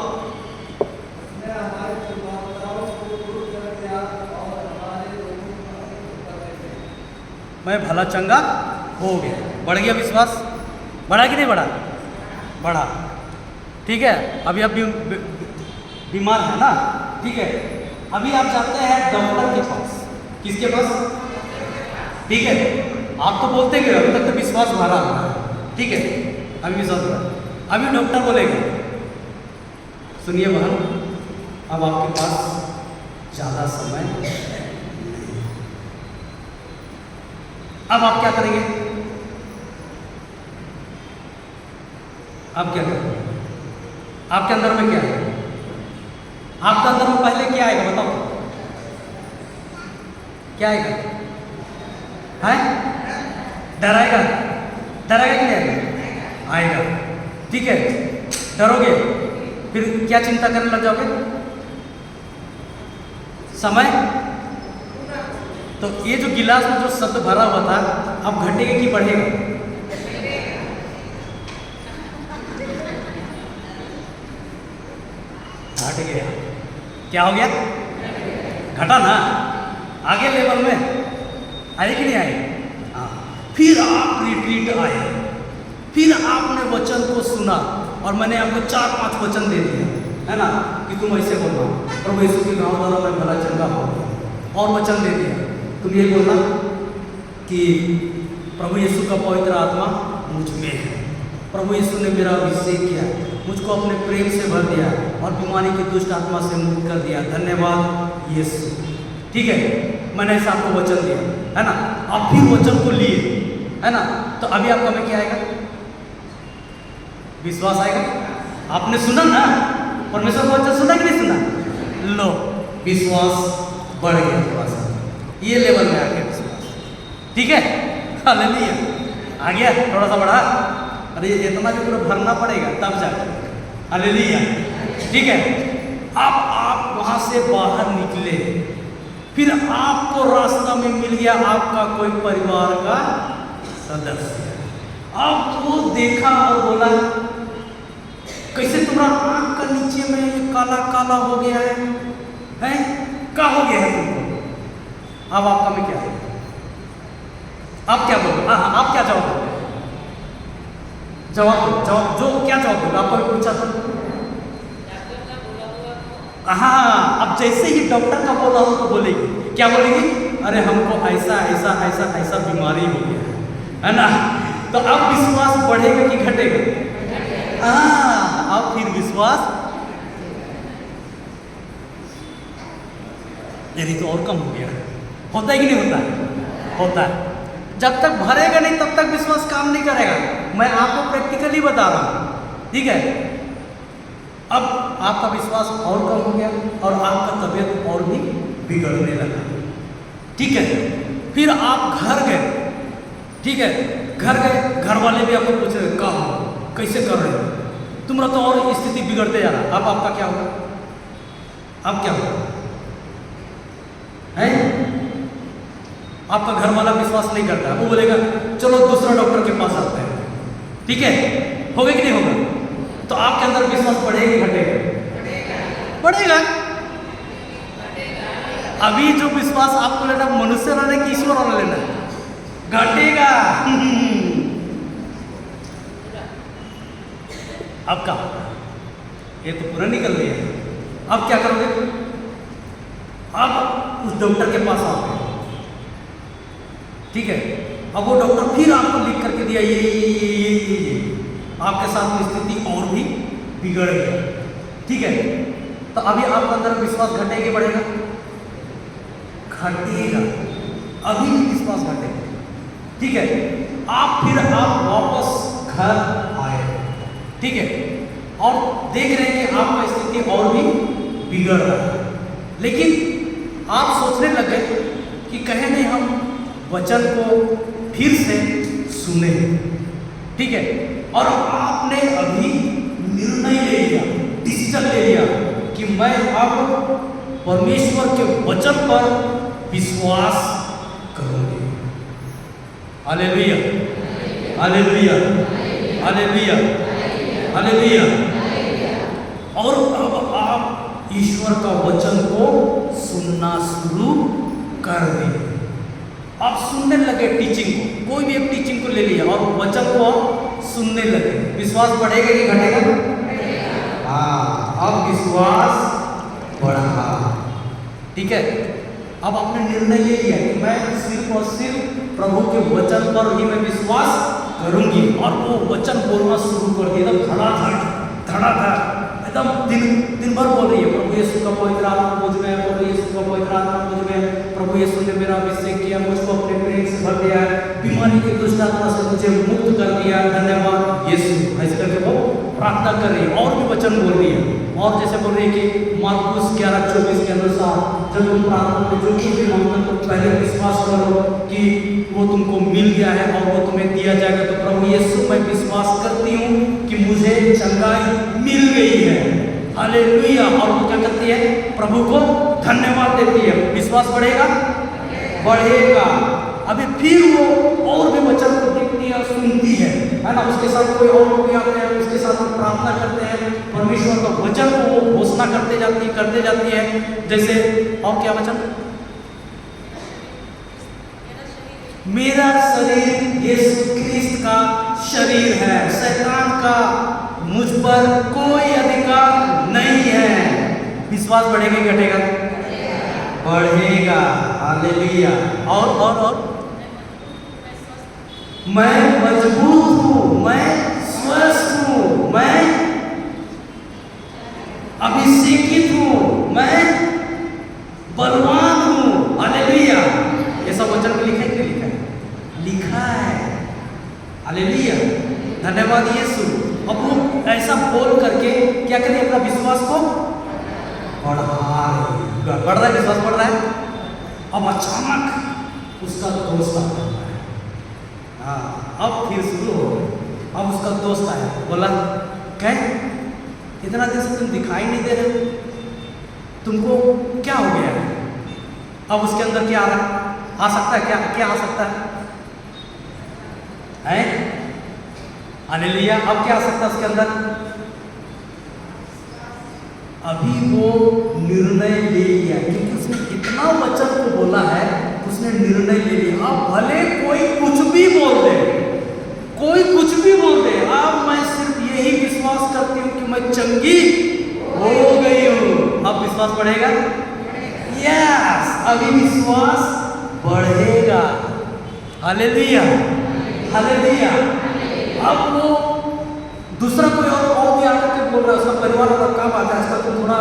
A: मैं भला चंगा हो गया, बढ़ गया विश्वास, बढ़ा कि नहीं बढ़ा? बढ़ा। ठीक है, अभी आप बीमार है ना, ठीक है, अभी आप जाते हैं डॉक्टर के पास। किसके पास? ठीक है, आप तो बोलते हैं अभी तक तो विश्वास भरा हुआ है, ठीक है, अभी विश्वास भरा। अभी डॉक्टर बोलेगा, सुनिए बहन, अब आपके पास ज़्यादा समय नहीं। अब आप क्या करेंगे? अब क्या करेंगे? आपके अंदर में क्या है? आपके अंदर में पहले क्या आएगा बताओ? क्या आएगा? है? डर आएगा? डर आएगा कि नहीं आएगा? आएगा। ठीक है, डरोगे, फिर क्या चिंता करने लग जाओगे? समय। तो ये जो गिलास में जो शब्द भरा हुआ था, अब घटेगा कि बढ़ेगा? घट गया। क्या हो गया? घटा ना, आगे लेवल में आए कि नहीं आए? हाँ। फिर आप रिट्रीट आए, फिर आपने वचन को सुना, और मैंने आपको 4-5 वचन दे दिए, है ना, कि तुम ऐसे बोलना, प्रभु यीशु के नाम द्वारा मैं भला चंगा हो गया, और वचन दे दिया, तुम ये बोलना कि प्रभु यीशु का पवित्र आत्मा मुझ में है, प्रभु यीशु ने मेरा अभिषेक किया, मुझको अपने प्रेम से भर दिया और बीमारी की दुष्ट आत्मा से मुक्त कर दिया, धन्यवाद यीशु। ठीक है, मैंने ऐसा आपको वचन दिया, है ना। आप फिर वचन को लिए, है ना, तो अभी आपका में क्या आएगा? विश्वास आएगा। आपने सुना ना, परमेश्वर का वचन सुना कि नहीं सुना? लो, विश्वास बढ़ गया थोड़ा सा, ये लेवल में आ गया विश्वास। ठीक है, हालेलुया, आ गया थोड़ा सा बढ़ा। अरे इतना भी पूरा भरना पड़ेगा तब जाकर, हालेलुया। ठीक है, अब आप वहां से बाहर निकले, फिर आपको रास्ता में मिल गया आपका कोई परिवार का सदस्य। अब वो देखा और बोला, कैसे तुम्हारा आंख का नीचे में ये काला काला हो गया है? क्या हो गया है तुमको? अब आपका में क्या है? आप क्या बोलो? हाँ, आप क्या जवाब दोगे? जवाब जो क्या जवाब दोगे? आपको भी पूछा था। हाँ, अब जैसे ही डॉक्टर का बोला हो तो बोलेगी, क्या बोलेगी? अरे हमको ऐसा ऐसा ऐसा ऐसा बीमारी हो गया है ना। तो अब विश्वास बढ़ेगा कि घटेगा? हाँ, अब फिर विश्वास यदि तो और कम हो गया। होता है कि नहीं होता? होता है। जब तक भरेगा नहीं तब तक विश्वास काम नहीं करेगा। मैं आपको प्रैक्टिकली बता रहा हूँ, ठीक है। अब आपका विश्वास और कम हो गया और आपका तबीयत और भी बिगड़ने लगा, ठीक है। फिर आप घर गए, ठीक है, घर गए, घर वाले भी आपको पूछ रहे कहाँ हो, कैसे कर रहे हो, तुम्हारा तो और स्थिति बिगड़ते जा रहा। अब आपका क्या होगा? अब क्या होगा? है आपका घर वाला विश्वास नहीं करता, वो बोलेगा चलो दूसरा डॉक्टर के पास आते हैं, ठीक है। होगा कि नहीं होगा? तो आपके अंदर विश्वास बढ़ेगा कि घटेगा? बढ़ेगा। अभी जो विश्वास आपको लेना मनुष्य वाला कि ईश्वर वाला लेना, घटेगा। अब क्या होगा? ये तो पूरा निकल गया। अब क्या करोगे? अब उस डॉक्टर के पास आओगे, ठीक है। अब वो डॉक्टर फिर आपको लिख करके दिया ये आपके साथ में स्थिति और भी बिगड़ गई, ठीक है। तो अभी आपके अंदर विश्वास घटेगा कि बढ़ेगा? घटेगा। अभी भी विश्वास घटेगा, ठीक है। आप वापस घर आए, ठीक है, और देख रहे हैं कि आपका स्थिति और भी बिगड़ रहा है, लेकिन आप सोचने लगे कि कहे नहीं हम वचन को फिर से सुने, ठीक है। और आपने अभी निर्णय ले लिया, डिसीजन ले लिया कि मैं अब परमेश्वर के वचन पर विश्वास करूंगी। Hallelujah, hallelujah, hallelujah, hallelujah. और अब आप ईश्वर का वचन को सुनना शुरू कर दिए। आप सुनने लगे टीचिंग को, कोई भी एक टीचिंग को ले लिया और वचन को आप सुनने लगे। विश्वास बढ़ेगा कि घटेगा? हाँ, अब विश्वास बढ़ा, ठीक है। अब आपने निर्णय ले लिया कि मैं सिर्फ और सिर्फ प्रभु के वचन पर ही मैं विश्वास करूंगी, और वो वचन बोलना शुरू कर दिया। एकदम धड़ाधड़ एकदम दिन भर बोल रही है, प्रभु यीशु का पवित्र आत्मा मुझ में है, प्रभु यीशु का पवित्र आत्मा मुझ में है, प्रभु यीशु ने मेरा अभिषेक किया, मुझको अपने प्रेम से भर दिया, बीमारी की दुष्ट आत्मा से मुझे मुक्त कर दिया, धन्यवाद यीशु। ऐसे करके वो प्रार्थना कर रही है और भी वचन बोल रही है। और जैसे बोल रही है कि मार्कुस 11:24 के अनुसार जब तुम प्रार्थना में जो कुछ भी मांगो तो पहले विश्वास करो कि वो तुमको मिल गया है और वो तुम्हें दिया जाएगा। तो प्रभु यीशु मैं विश्वास करती हूँ कि मुझे चंगाई मिल गई है, हालेलुया। और वो क्या करती है? प्रभु को धन्यवाद देती है। विश्वास बढ़ेगा? बढ़ेगा। अभी फिर वो और भी वचन को देखती है और सुनती है ना। उसके साथ कोई और लोग आते हैं, उसके साथ प्रार्थना करते हैं, परमेश्वर का वचन को वो घोषणा करते जाती है। जैसे और क्या वचन? मेरा शरीर यीशु ख्रिस्त का शरीर है, शैतान का मुझ पर कोई अधिकार नहीं है। विश्वास बढ़ेगा कि घटेगा? बढ़ेगा। हालेलुया। और मैं मजबूत हूँ, मैं स्वस्थ हूँ, मैं अभिषेकित हूँ, मैं बलवान हूँ। हालेलुया। ये सब वचन में लिखा है कि लिखा है? लिखा है। हालेलुया। धन्यवाद यीशु। अब वो ऐसा बोल करके क्या करें, अपना विश्वास को बढ़ा रहे। बढ़ रहा है, विश्वास बढ़ रहा है। अब अचानक उसका दोस्त आता है। हाँ, अब फिर शुरू हो। अब उसका दोस्त आया, बोला कह इतना देर से तुम दिखाई नहीं दे रहे, तुमको क्या हो गया है? अब उसके अंदर क्या आ रहा है? आ सकता है क्या आ सकता है? हालेलुया। अब क्या आ सकता है उसके अंदर? अभी वो निर्णय ले लिया, क्योंकि उसने इतना वचन को बोला है, उसने निर्णय ले लिया। अब भले कोई कुछ भी बोल दे, कोई कुछ भी बोल दे, अब मैं सिर्फ यही विश्वास करती हूँ कि मैं चंगी हो गई हूँ। अब विश्वास बढ़ेगा। यस, अभी विश्वास बढ़ेगा। Hallelujah, hallelujah. अब वो दूसरा कोई और भी आकर के बोल रहा है, उसका परिवार वाला काम आता है, इसका तो थोड़ा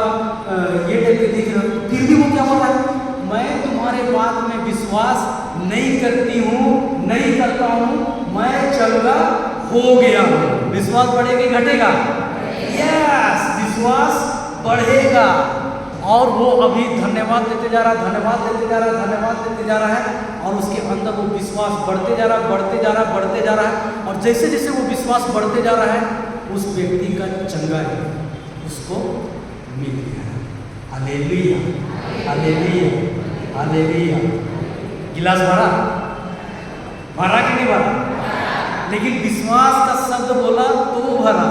A: ये टाइप के दिख रहा है, फिर भी वो क्या बोल रहा है? मैं तुम्हारे बात में विश्वास नहीं करती हूँ, नहीं करता हूँ, मैं चंगा हो गया हूँ। विश्वास बढ़ेगा कि घटेगा? यस, विश्वास बढ़ेगा। और वो अभी धन्यवाद देते जा रहा है, धन्यवाद देते जा रहा है, धन्यवाद देते जा रहा है, और उसके अंदर वो विश्वास बढ़ते जा रहा है, बढ़ते जा रहा है, बढ़ते जा रहा है। और जैसे जैसे वो विश्वास बढ़ते जा रहा है, उस व्यक्ति का चंगाई उसको मिल गया। Hallelujah, hallelujah, hallelujah. गिलास भरा? भरा कि नहीं भरा? लेकिन विश्वास का शब्द बोला तो भरा।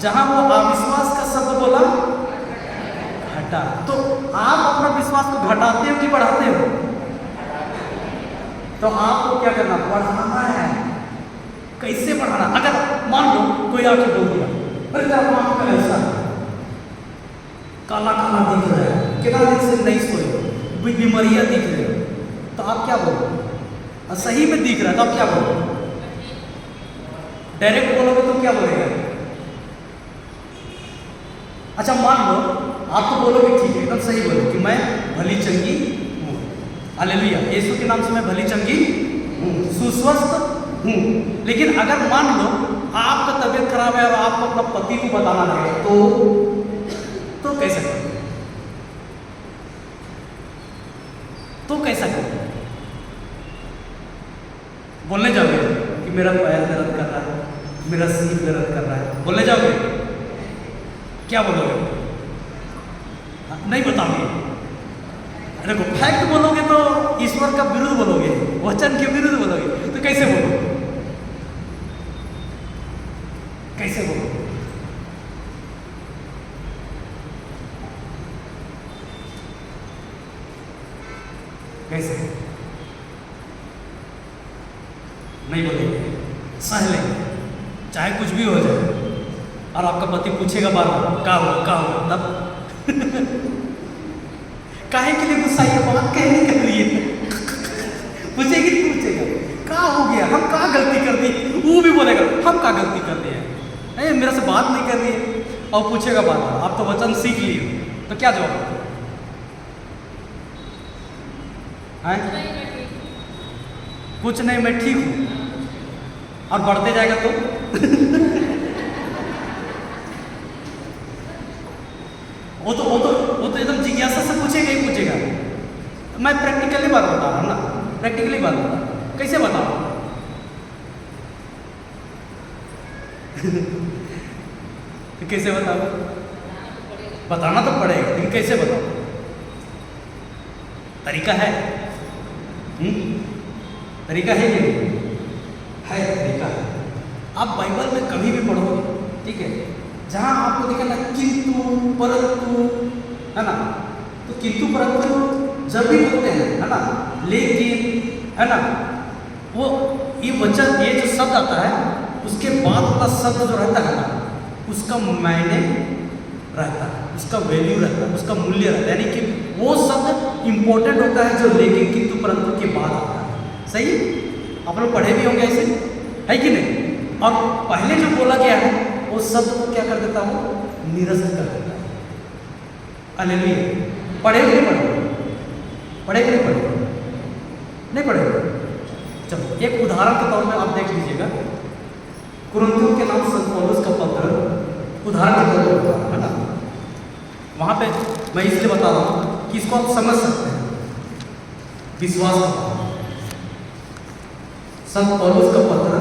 A: जहां वो अविश्वास का शब्द बोला, घटा। तो आप अपना विश्वास को घटाते हो कि बढ़ाते हो? तो आपको क्या करना? बढ़ाना है। कैसे बढ़ाना? अगर मान लो कोई आके बोल दिया, अरे तेरा आंख का ऐसा काला काला दिख रहा है, कितना दिन से नहीं सोए, बीमारियां दिख रही है, तो आप क्या बोलोगे? सही में दिख रहा है तो आप क्या बोलोगे? डायरेक्ट बोलोगे तो क्या बोलेगा? अच्छा मान लो आप तो बोलोगे ठीक है, एकदम सही बोलो कि मैं भली चंगी हूँ। हालेलुया। यीशु के नाम से मैं भली चंगी हूँ, सुस्वस्थ हूँ। लेकिन अगर मान लो आपका तबीयत खराब है और आपको अपना पति को बताना है, तो कैसे करोगे? तो कैसा करोगे? बोलने जाओगे कि मेरा पैर दर्द कर रहा है, मेरा सिर दर्द कर रहा है, बोलने जाओगे? क्या बोलोगे? नहीं बताओगे। देखो फैक्ट बोलोगे तो ईश्वर का विरुद्ध बोलोगे, वचन के विरुद्ध बोलोगे, तो कैसे बोलोगे? कैसे बोलोगे? कैसे? नहीं बोलेंगे, सह लेंगे, चाहे कुछ भी हो जाए। और आपका पति पूछेगा बार बार क्या हो, तब काहे के लिए गुस्सा? ये बात कहने कर रही है, पूछेगी तो पूछेगा क्या हो गया, हम क्या गलती कर दी? वो भी बोलेगा हम क्या गलती कर दिए, नहीं मेरे से बात नहीं कर रही है। और पूछेगा बार बार, आप तो वचन सीख लिए, तो क्या जवाब है? कुछ नहीं, मैं ठीक हूँ। और बढ़ते जाएगा तो वो तो एकदम जिज्ञासा से पूछेगा ही पूछेगा। मैं प्रैक्टिकली बात बता रहा हूँ ना, प्रैक्टिकली बात बता रहा हूँ। कैसे बताऊँ? कैसे बताऊँ? बताना तो पड़ेगा, लेकिन कैसे बताऊँ? तरीका है? तरीका है कि नहीं है? तरीका है। आप बाइबल में कभी भी पढ़ोगे, ठीक है, जहाँ आपको दिखा ना किंतु परंतु, है ना, तो किंतु परंतु जब भी बोलते हैं, है ना, लेकिन, है ना, वो ये वचन, ये जो शब्द आता है उसके बाद वाला शब्द जो रहता है ना, उसका मायने रहता है। उसका वैल्यू रहता है, उसका मूल्य रहता है, यानी कि वो शब्द इंपॉर्टेंट होता है जो लेकिन किंतु परंतु के बाद आता है। सही है? आप लोग पढ़े भी होंगे ऐसे, है कि नहीं? और पहले जो बोला गया है वो शब्द को क्या कर देता है, वो निरस्त कर देता है। हालेलुया। पढ़े कि नहीं पढ़े? पढ़े कि नहीं पढ़े? नहीं पढ़े? चलो एक उदाहरण के तौर पे आप देख लीजिएगा। कुरिन्थियों के नाम संत पौलुस का पत्र उदाहरण के तौर पर है ना, वहाँ पे मैं इसलिए बता रहा हूँ कि इसको आप समझ सकते हैं। विश्वास का संत पौलुस का पत्र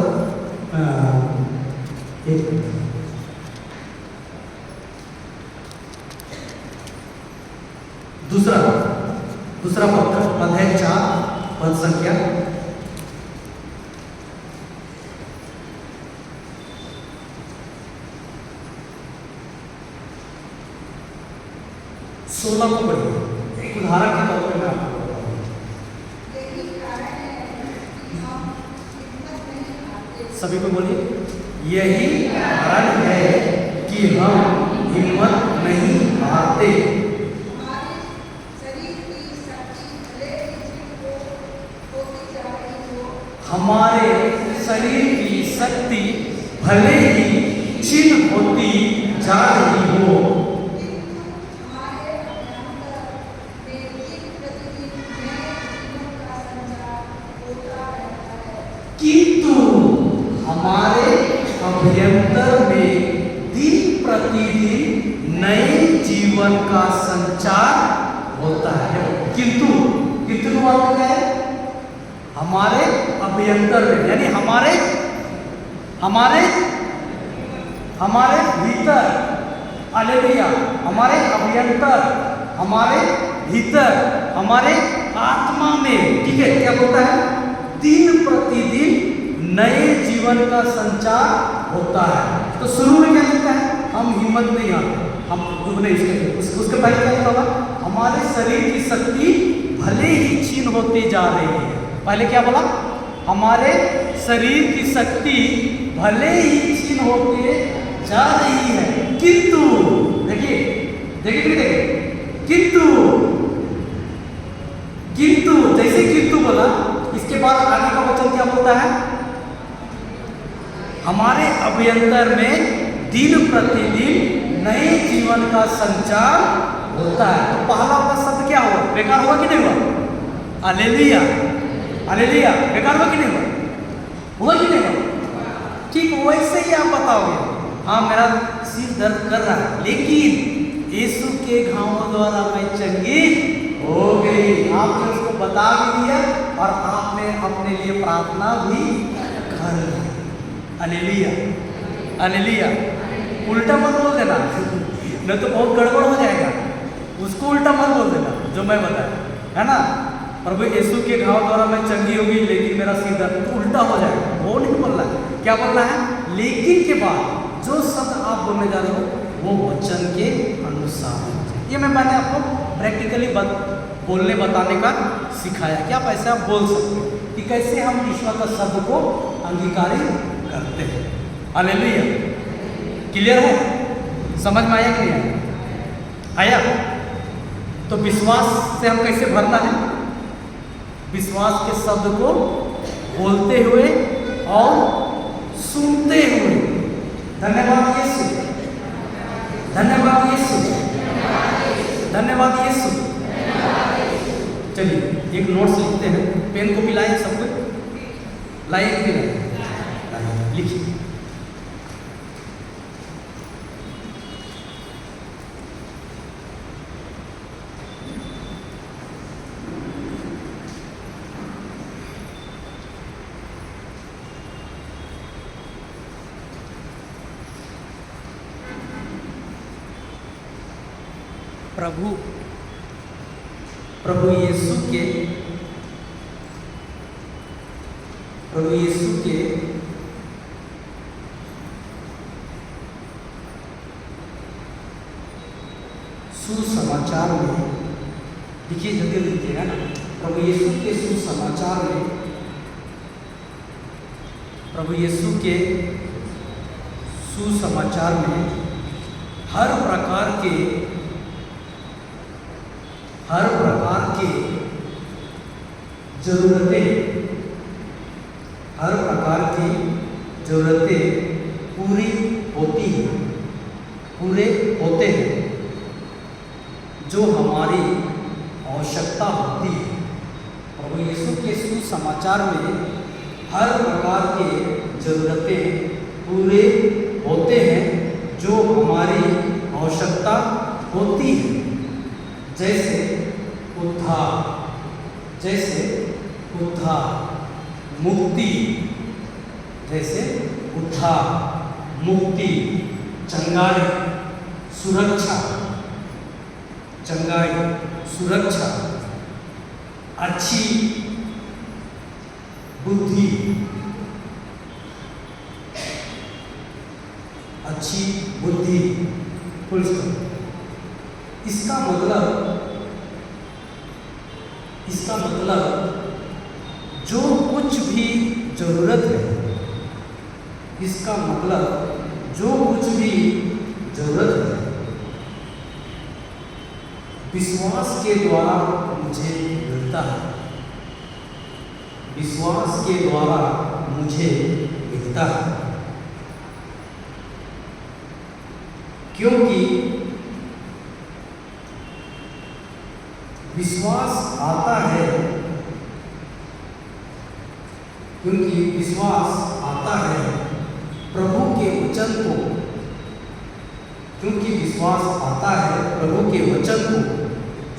A: एक दूसरा पत्र अध्याय 4 पद संख्या 16 को पढ़िए। एक उदाहरण के तौर पर मैं आपको बता रहा हूँ। सभी को बोलिए, यही कारण है कि हम हिम्मत नहीं हारते। हमारे शरीर की शक्ति भले ही क्षीण होती जा रही हो, किंतु हमारे अभ्यंतर में दिन प्रतिदिन नए जीवन का संचार होता है। किंतु का अर्थ क्या है? हमारे अभ्यंतर में, यानी हमारे भीतर, हालेलुया, हमारे अभ्यंतर, हमारे भीतर, हमारे आत्मा में, ठीक है, क्या होता है? दिन प्रतिदिन नए जीवन का संचार होता है। तो शुरू में क्या लिखता है? हम हिम्मत नहीं हारते। हम नहीं, उसके पहले क्या लिखा होगा? हमारे शरीर की शक्ति भले ही क्षीण होती जा रही है। पहले क्या बोला? हमारे शरीर की शक्ति भले ही क्षीण होती जा रही है, किंतु देखिए किंतु जैसे किंतु बोला, इसके बाद आगे का वचन क्या बोलता है? हमारे अभ्यंतर में दिन प्रतिदिन नए जीवन का संचार होता है। तो पहला का शब्द क्या हुआ? बेकार हुआ कि नहीं हुआ? Hallelujah, hallelujah. बेकार हुआ कि नहीं हुआ कि नहीं हुआ? ठीक वैसे ही आप बताओगे, हाँ मेरा सिर दर्द कर रहा है, लेकिन यीशु के घावों द्वारा मैं चंगी हो गई। आपने उसको बता भी दिया और आपने अपने लिए प्रार्थना भी कर ली। Hallelujah, hallelujah. उल्टा मत बोल देना, नहीं तो बहुत गड़बड़ हो जाएगा। उसको उल्टा मत बोल देना जो मैं बताया, है ना? प्रभु यीशु के घाव द्वारा मैं चंगी होगी, लेकिन मेरा सिर दर्द, तो उल्टा हो जाएगा। वो नहीं बोलना है। क्या बोलना है? लेकिन के बाद जो शब्द आप बोलने जा रहे हो वो वचन के अनुसार। ये मैंने आपको प्रैक्टिकली बोलने बताने का सिखाया कि आप ऐसे आप बोल सकते हो कि कैसे हम ईश्वर का शब्द को अंगीकारी करते हैं। हालेलुया। क्लियर है? समझ में आया कि नहीं आया? तो विश्वास से हम कैसे भरना है? विश्वास के शब्द को बोलते हुए और सुनते हुए। धन्यवाद यीशु, धन्यवाद यीशु, धन्यवाद यीशु। चलिए एक नोट्स लिखते हैं। पेन को भी लाए सब कुछ लाइए कि नहीं लाइए? लिखिए। प्रभु यीशु के सुसमाचार में, देखिए जल्दी लिखिएगा ना। प्रभु यीशु के सुसमाचार में, प्रभु यीशु के सुसमाचार में हर प्रकार के हर प्रकार की ज़रूरतें पूरी होती हैं, पूरे होते हैं जो हमारी आवश्यकता होती है। प्रभु यीशु के सुसमाचार में हर प्रकार की ज़रूरतें पूरे होते हैं जो हमारी आवश्यकता होती है, जैसे उद्धार, मुक्ति, चंगाई, सुरक्षा, अच्छी बुद्धि, फुल स्टॉप। इसका मतलब जो कुछ भी ज़रूरत है, विश्वास के द्वारा मुझे मिलता है, क्योंकि विश्वास आता है प्रभु के वचन को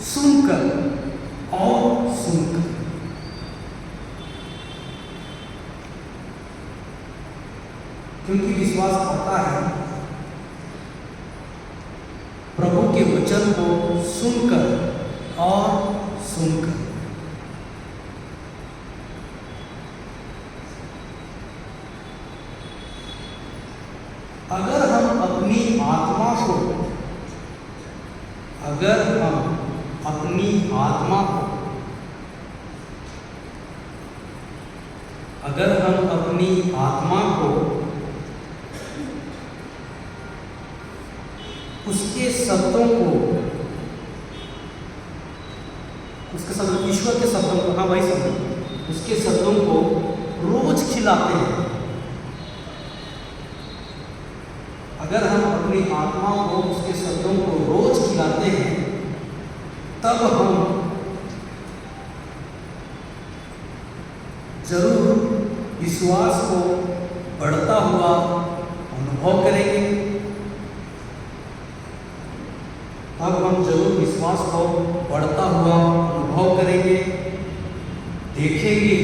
A: सुनकर क्योंकि विश्वास आता है प्रभु के वचन को सुनकर और सुनकर। अगर हम अपनी आत्मा को उसके शब्दों को, ईश्वर के शब्दों को, उसके शब्दों को रोज खिलाते हैं, अगर हम अपनी आत्मा को उसके शब्दों को रोज खिलाते हैं, तब हम जरूर विश्वास को बढ़ता हुआ अनुभव करेंगे। देखेंगे।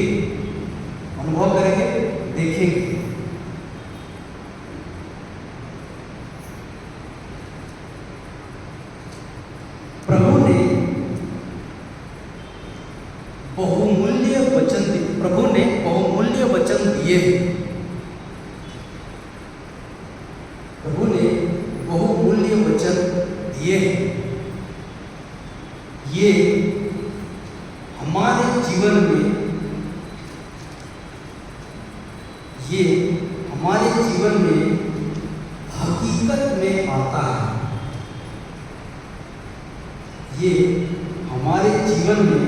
A: प्रभु ने बहुमूल्य वचन दिए हैं। ये हमारे जीवन में हकीकत में आता है। ये हमारे जीवन में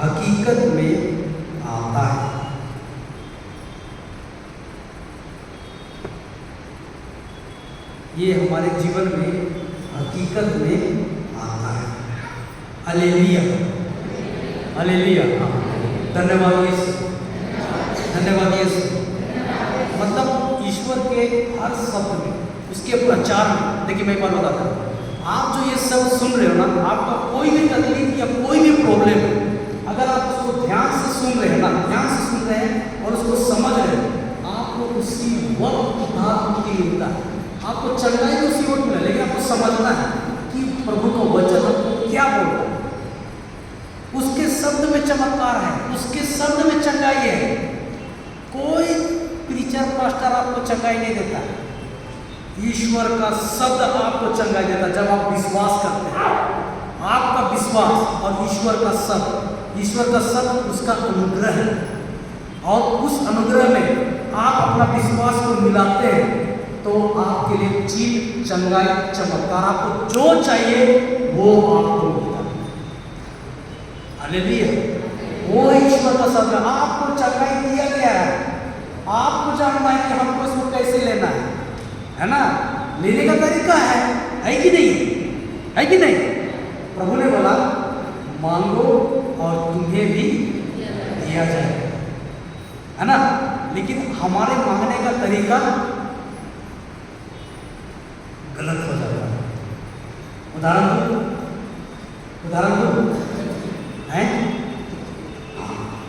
A: हकीकत में आता है। ये हमारे जीवन में हकीकत में आता है। हालेलुया, हालेलुया, धन्यवाद यीशु, धन्यवाद यीशु। मतलब ईश्वर के हर शब्द में, उसके प्रचार में, देखिए मैं एक बात बताता हूँ, आप जो ये सब सुन रहे हो ना, आपका कोई भी तकलीफ या कोई भी प्रॉब्लम है, अगर आप उसको ध्यान से सुन रहे हैं और उसको समझ रहे हैं, आपको उसी वक्त उद्धार मुक्ति मिलता है, आपको चंगाई भी उसी वक्त मिला। लेकिन आपको समझना है कि प्रभु का वचन आपको क्या बोल रहा है। उसके शब्द में चमत्कार है, उसके शब्द में चंगाई है। कोई प्रीचर पास्टर आपको चंगाई नहीं देता, ईश्वर का शब्द आपको चंगाई देता। जब आप विश्वास करते हैं, आपका विश्वास और ईश्वर का शब्द उसका अनुग्रह है, और उस अनुग्रह में आप अपना विश्वास को मिलाते हैं, तो आपके लिए चीज, चंगाई, चमत्कार, आपको जो चाहिए वो आपको मिलता है। हालेलुया। वो ईश्वर पसंद है। आपको चंगाई दिया गया है, आपको जानना है कि हमको इसको कैसे लेना है ना। लेने का तरीका है कि नहीं, है कि नहीं। प्रभु ने बोला मांगो और तुम्हें भी दिया जाए, है ना। लेकिन हमारे मांगने का तरीका गलत हो जाता है। उदाहरण दो है,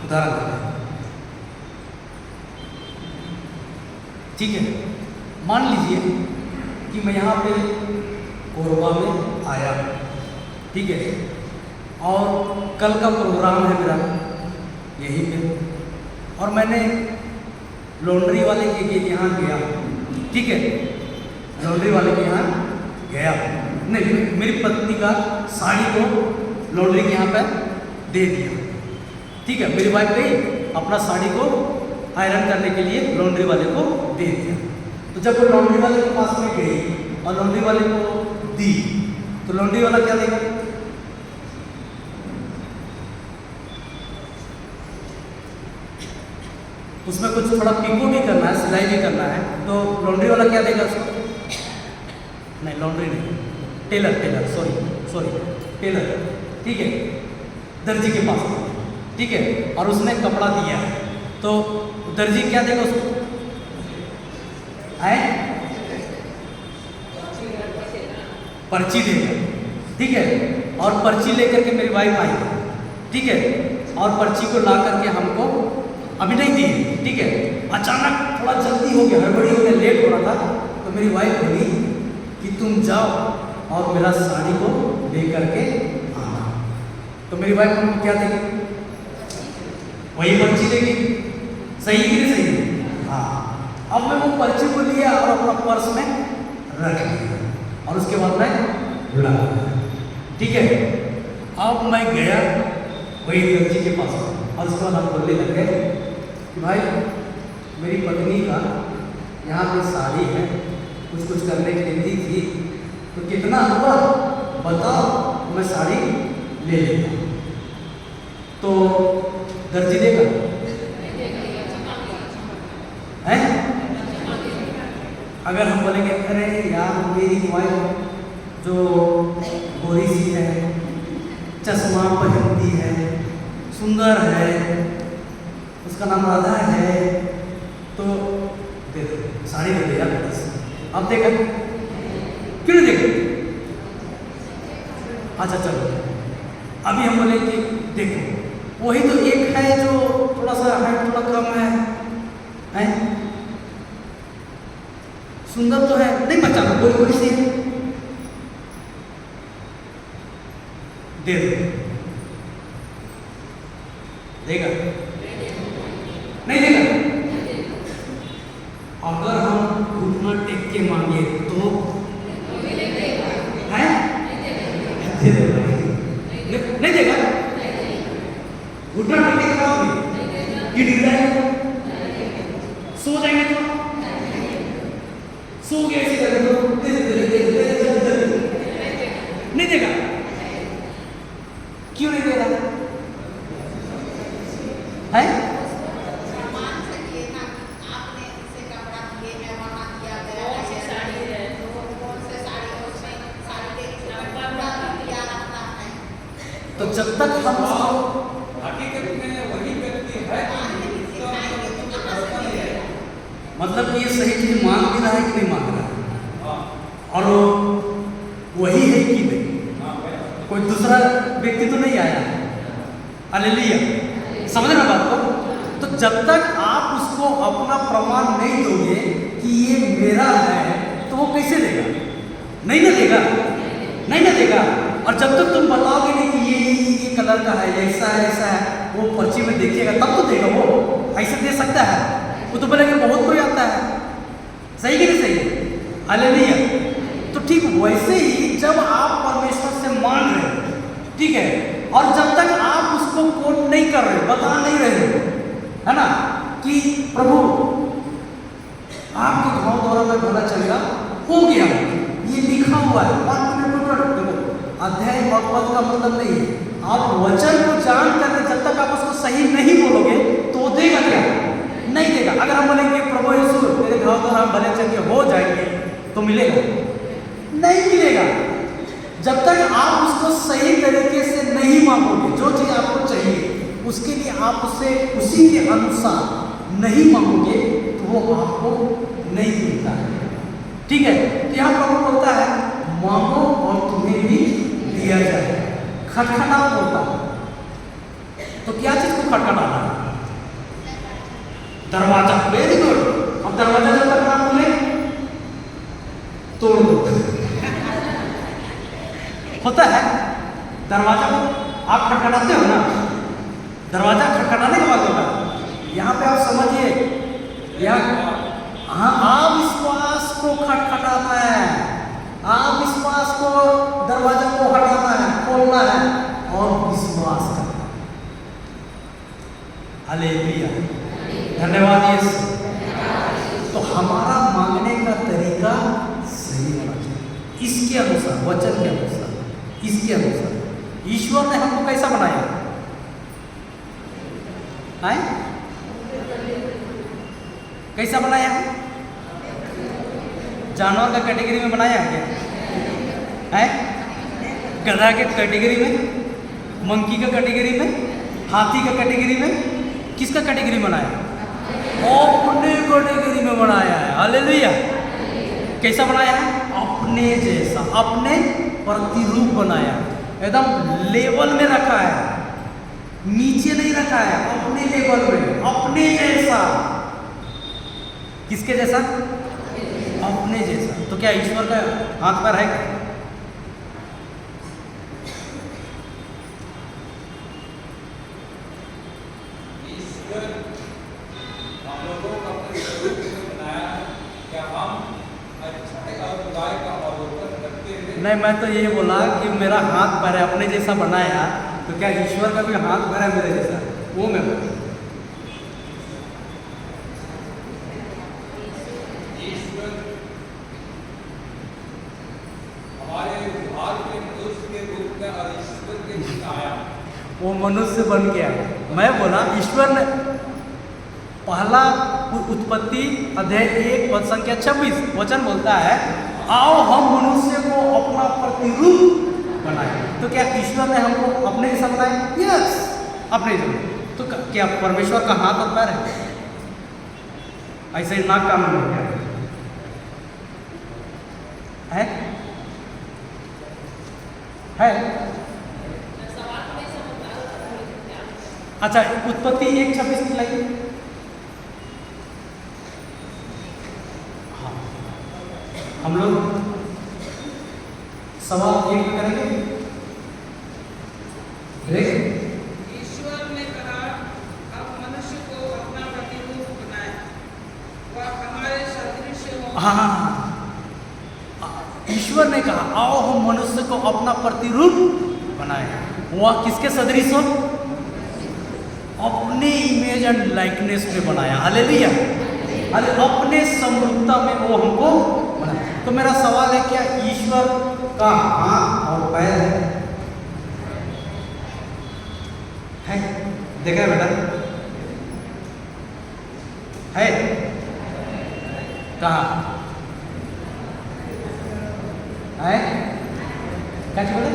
A: उदाहरण दो, ठीक है। मान लीजिए कि मैं यहाँ पे कोरबा में आया, ठीक है, और कल का प्रोग्राम है मेरा यहीं पे, और मैंने लॉन्ड्री वाले के यहाँ गया, ठीक है, लॉन्ड्री वाले के यहाँ गया, नहीं मेरी पत्नी का साड़ी को लॉन्ड्री के यहाँ पे दे दिया, ठीक है। मेरी वाइफ गई अपना साड़ी को आयरन करने के लिए लॉन्ड्री वाले को दे दिया। तो जब वो लॉन्ड्री वाले के पास में गई और लॉन्ड्री वाले को दी, तो लॉन्ड्री वाला क्या देगा? उसमें कुछ थोड़ा पिको भी करना है, सिलाई भी करना है, तो लॉन्ड्री वाला क्या देगा उसको? नहीं, लॉन्ड्री नहीं, टेलर सॉरी टेलर, ठीक है, दर्जी के पास, ठीक है, और उसने कपड़ा दिया है, तो दर्जी क्या देगा उसको? पर्ची देगा, ठीक है। और पर्ची लेकर के मेरी वाइफ आई, ठीक है, और पर्ची को ला करके हमको अभी नहीं दी, ठीक है। अचानक थोड़ा जल्दी हो गया, हड़बड़ी हो गया, लेट हो रहा था, तो मेरी वाइफ बोली कि तुम जाओ और मेरा साड़ी को ले करके आना। तो मेरी वाइफ हमको क्या देगी? वही पर्ची देगी, सही कि नहीं सही? हाँ। अब मैं वो पर्ची को लिया और अपना पर्स में रख लिया, और उसके बाद मैं लगा, ठीक है। अब मैं गया वही दर्जी के पास, और उसके बाद हम बोलने लग गए कि भाई मेरी पत्नी का यहाँ पे साड़ी है, कुछ करने के लिए दी थी, तो कितना हुआ बताओ, मैं साड़ी ले लेता। तो दर्जी देगा है? अगर हम बोलेंगे अरे यार मेरी वाइफ जो गोरी सी है, चश्मा पहनती है, सुंदर है, उसका नाम राधा है, तो दे दो साड़ी, दे दे यार बस। अब देखा क्यों नहीं देखा? अच्छा चलो, अभी हम बोले कि देखो वही तो एक है जो थोड़ा सा हाइट थोड़ा कम है, सुंदर तो है, नहीं बचाना, कोई सी दे दो, देगा नहीं देगा? अगर हम घुटना टेक के मांगे तो है? दे देगा, नहीं देगा? घुटना टेक के कराओगे कि गिर जाएगा? सो जाएंगे तो सो गए ऐसे करके तो नहीं देगा। क्यों नहीं देगा? है तो जब तक हम
B: हकीकत में वही व्यक्ति है,
A: मतलब ये सही चीज मांग भी रहा है कि नहीं मांग रहा है, और वही है कि नहीं, कोई दूसरा व्यक्ति तो नहीं आया। हालेलुया, समझ रहे बात को? तो जब तक आप उसको अपना प्रमाण नहीं दोगे कि ये मेरा है, तो वो कैसे देगा? नहीं ना देगा, नहीं ना देगा। और जब तक तुम बताओगे नहीं कि ये कलर का है, ऐसा है, वो पर्ची में देखिएगा तब तो देगा। वो ऐसे दे सकता है? वो तो बोलेंगे बहुत कोई आता है, सही कि नहीं सही? हालेलुया। तो ठीक वैसे ही जब आप परमेश्वर से मांग रहे हो, ठीक है, और जब तक आप उसको कोट नहीं कर रहे, बता नहीं रहे हो, है ना, कि प्रभु आपके घाव द्वारा में भला चलेगा, हो गया, ये लिखा हुआ है, अध्याय और पद का मतलब नहीं है, आप वचन को जान करके जब तक आप उसको सही नहीं बोलोगे तो वो देगा क्या? नहीं देगा। अगर हम बोलेंगे प्रभु यीशु तेरे घाव द्वारा हम भले चंगे हो जाएंगे तो मिलेगा? नहीं मिलेगा। जब तक आप उसको सही तरीके से नहीं मांगोगे, जो चीज़ आपको चाहिए उसके लिए आप उससे उसी के अनुसार नहीं मांगोगे तो वो आपको नहीं मिलता है। ठीक है, यहाँ प्रभु बोलता है मांगो और तुम्हें भी दिया जाए, खटखटाओ बोलता है। तो क्या चीज को खटखटाना है? दरवाजा। Very good. अब दरवाजा जब तक ना खोले तोड़ दो। होता है दरवाजा को आप खटखटाते हो ना, दरवाजा खटखटाने के बाद होता है। यहाँ पे आप समझिए, यहाँ हाँ अविश्वास को खटखटाना है, अविश्वास को दरवाजा को हटाना है, खोलना है और विश्वास करना है। हालेलुया, धन्यवाद यीशु। तो हमारा मांगने का तरीका सही होना चाहिए, इसके अनुसार, वचन के अनुसार, इसके अनुसार। ईश्वर ने हमको कैसा बनाया है? कैसा बनाया है? जानवर का कैटेगरी में बनाया है क्या? है गधा के कैटेगरी में, मंकी का कैटेगरी में, हाथी का कैटेगरी में, किसका कैटेगरी बनाया? अपने कैटेगरी में बनाया है। हालेलुया। कैसा बनाया है? अपने जैसा, अपने प्रतिरूप बनाया, एकदम लेवल में रखा है, नीचे नहीं रखा है, अपने लेवल में, अपने जैसा। किसके जैसा? अपने जैसा। तो क्या ईश्वर का हाथ पैर है क्या?
B: ईश्वर हम लोगों को अपने स्वरूप में बनाया है। क्या हम अच्छाई और बुराई का अवलोकन करते हुए?
A: नहीं, मैं तो ये बोला कि मेरा हाथ पैर है, अपने जैसा बनाया, तो क्या ईश्वर का भी हाथ पैर है मेरे जैसा? वो मैं बोला।
B: ईश्वर हमारे उद्धार के मनुष्य के रूप में और ईश्वर के रूप में आया।
A: वो मनुष्य बन गया। मैं बोला ईश्वर ने पहला उत्पत्ति अध्याय 1 पद संख्या 26 वचन बोलता है आओ हम मनुष्य को अपना प्रतिरूप बनाए। तो क्या ईश्वर ने हमको अपने जैसा बनाया? यस, अपने जैसा। तो क्या परमेश्वर का हाथ और पैर है? ऐसे ही नाक कान में गया है? अच्छा, उत्पत्ति 1:26 की लाइए। हाँ, हम लोग सवाल एक करेंगे।
C: ईश्वर ने कहा अब मनुष्य को अपना प्रतिरूप बनाए, वह हमारे सदृश हो।
A: हाँ, ईश्वर ने कहा आओ हम मनुष्य को अपना प्रतिरूप बनाए। वह किसके सदृश हो? अपने इमेज एंड लाइकनेस में बनाया। हालेलुया। अरे अपने समरूपता में वो हमको बनाया। तो मेरा सवाल है क्या ईश्वर का हाथ और पैर है? देखा है बेटा? है कहाँ है? क्या चीज बोले?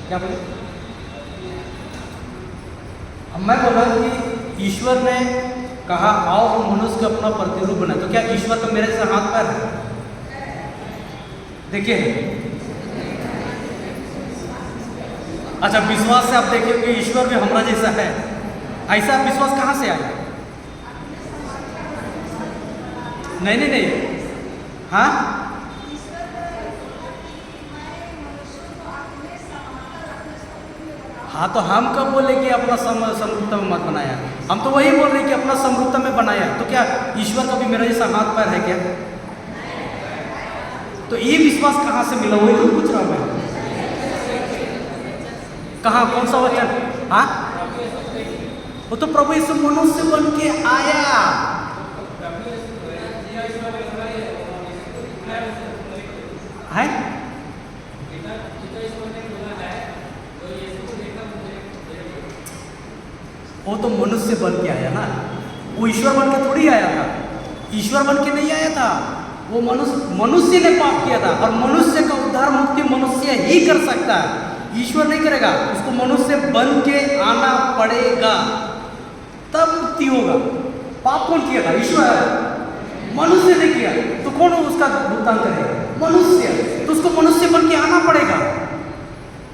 A: क्या बोले? अब मैं बोला कि ईश्वर ने कहा आओ हम मनुष्य को अपना प्रतिरूप बनाए। तो क्या ईश्वर का मेरे जैसा हाथ पैर है? देखिए, अच्छा विश्वास से आप देखिए कि ईश्वर भी हमारा जैसा है। ऐसा विश्वास कहाँ से आया? नहीं, हाँ हाँ, तो हम कब बोले कि अपना समरूपता में मत बनाया? हम तो वही बोल रहे कि अपना समरूपता में बनाया। तो क्या ईश्वर का भी मेरा जैसा हाथ पैर है क्या? तो ये विश्वास कहाँ से मिला? वही तो पूछ रहा हूँ मैं। कहाँ, कौन सा वचन? हाँ, वो तो प्रभु यीशु मनुष्य बन के आया। है वो तो मनुष्य बन के आया ना, वो ईश्वर बन के थोड़ी आया था। ईश्वर बन के नहीं आया था, वो मनुष्य ने पाप किया था, और मनुष्य का उद्धार मुक्ति मनुष्य ही कर सकता है, ईश्वर नहीं करेगा। उसको मनुष्य बन के आना पड़ेगा, तब मुक्ति होगा। पाप कौन किया था? ईश्वर। मनुष्य ने किया, तो कौन उसका भुगतान करेगा? मनुष्य। तो उसको मनुष्य बन के आना पड़ेगा।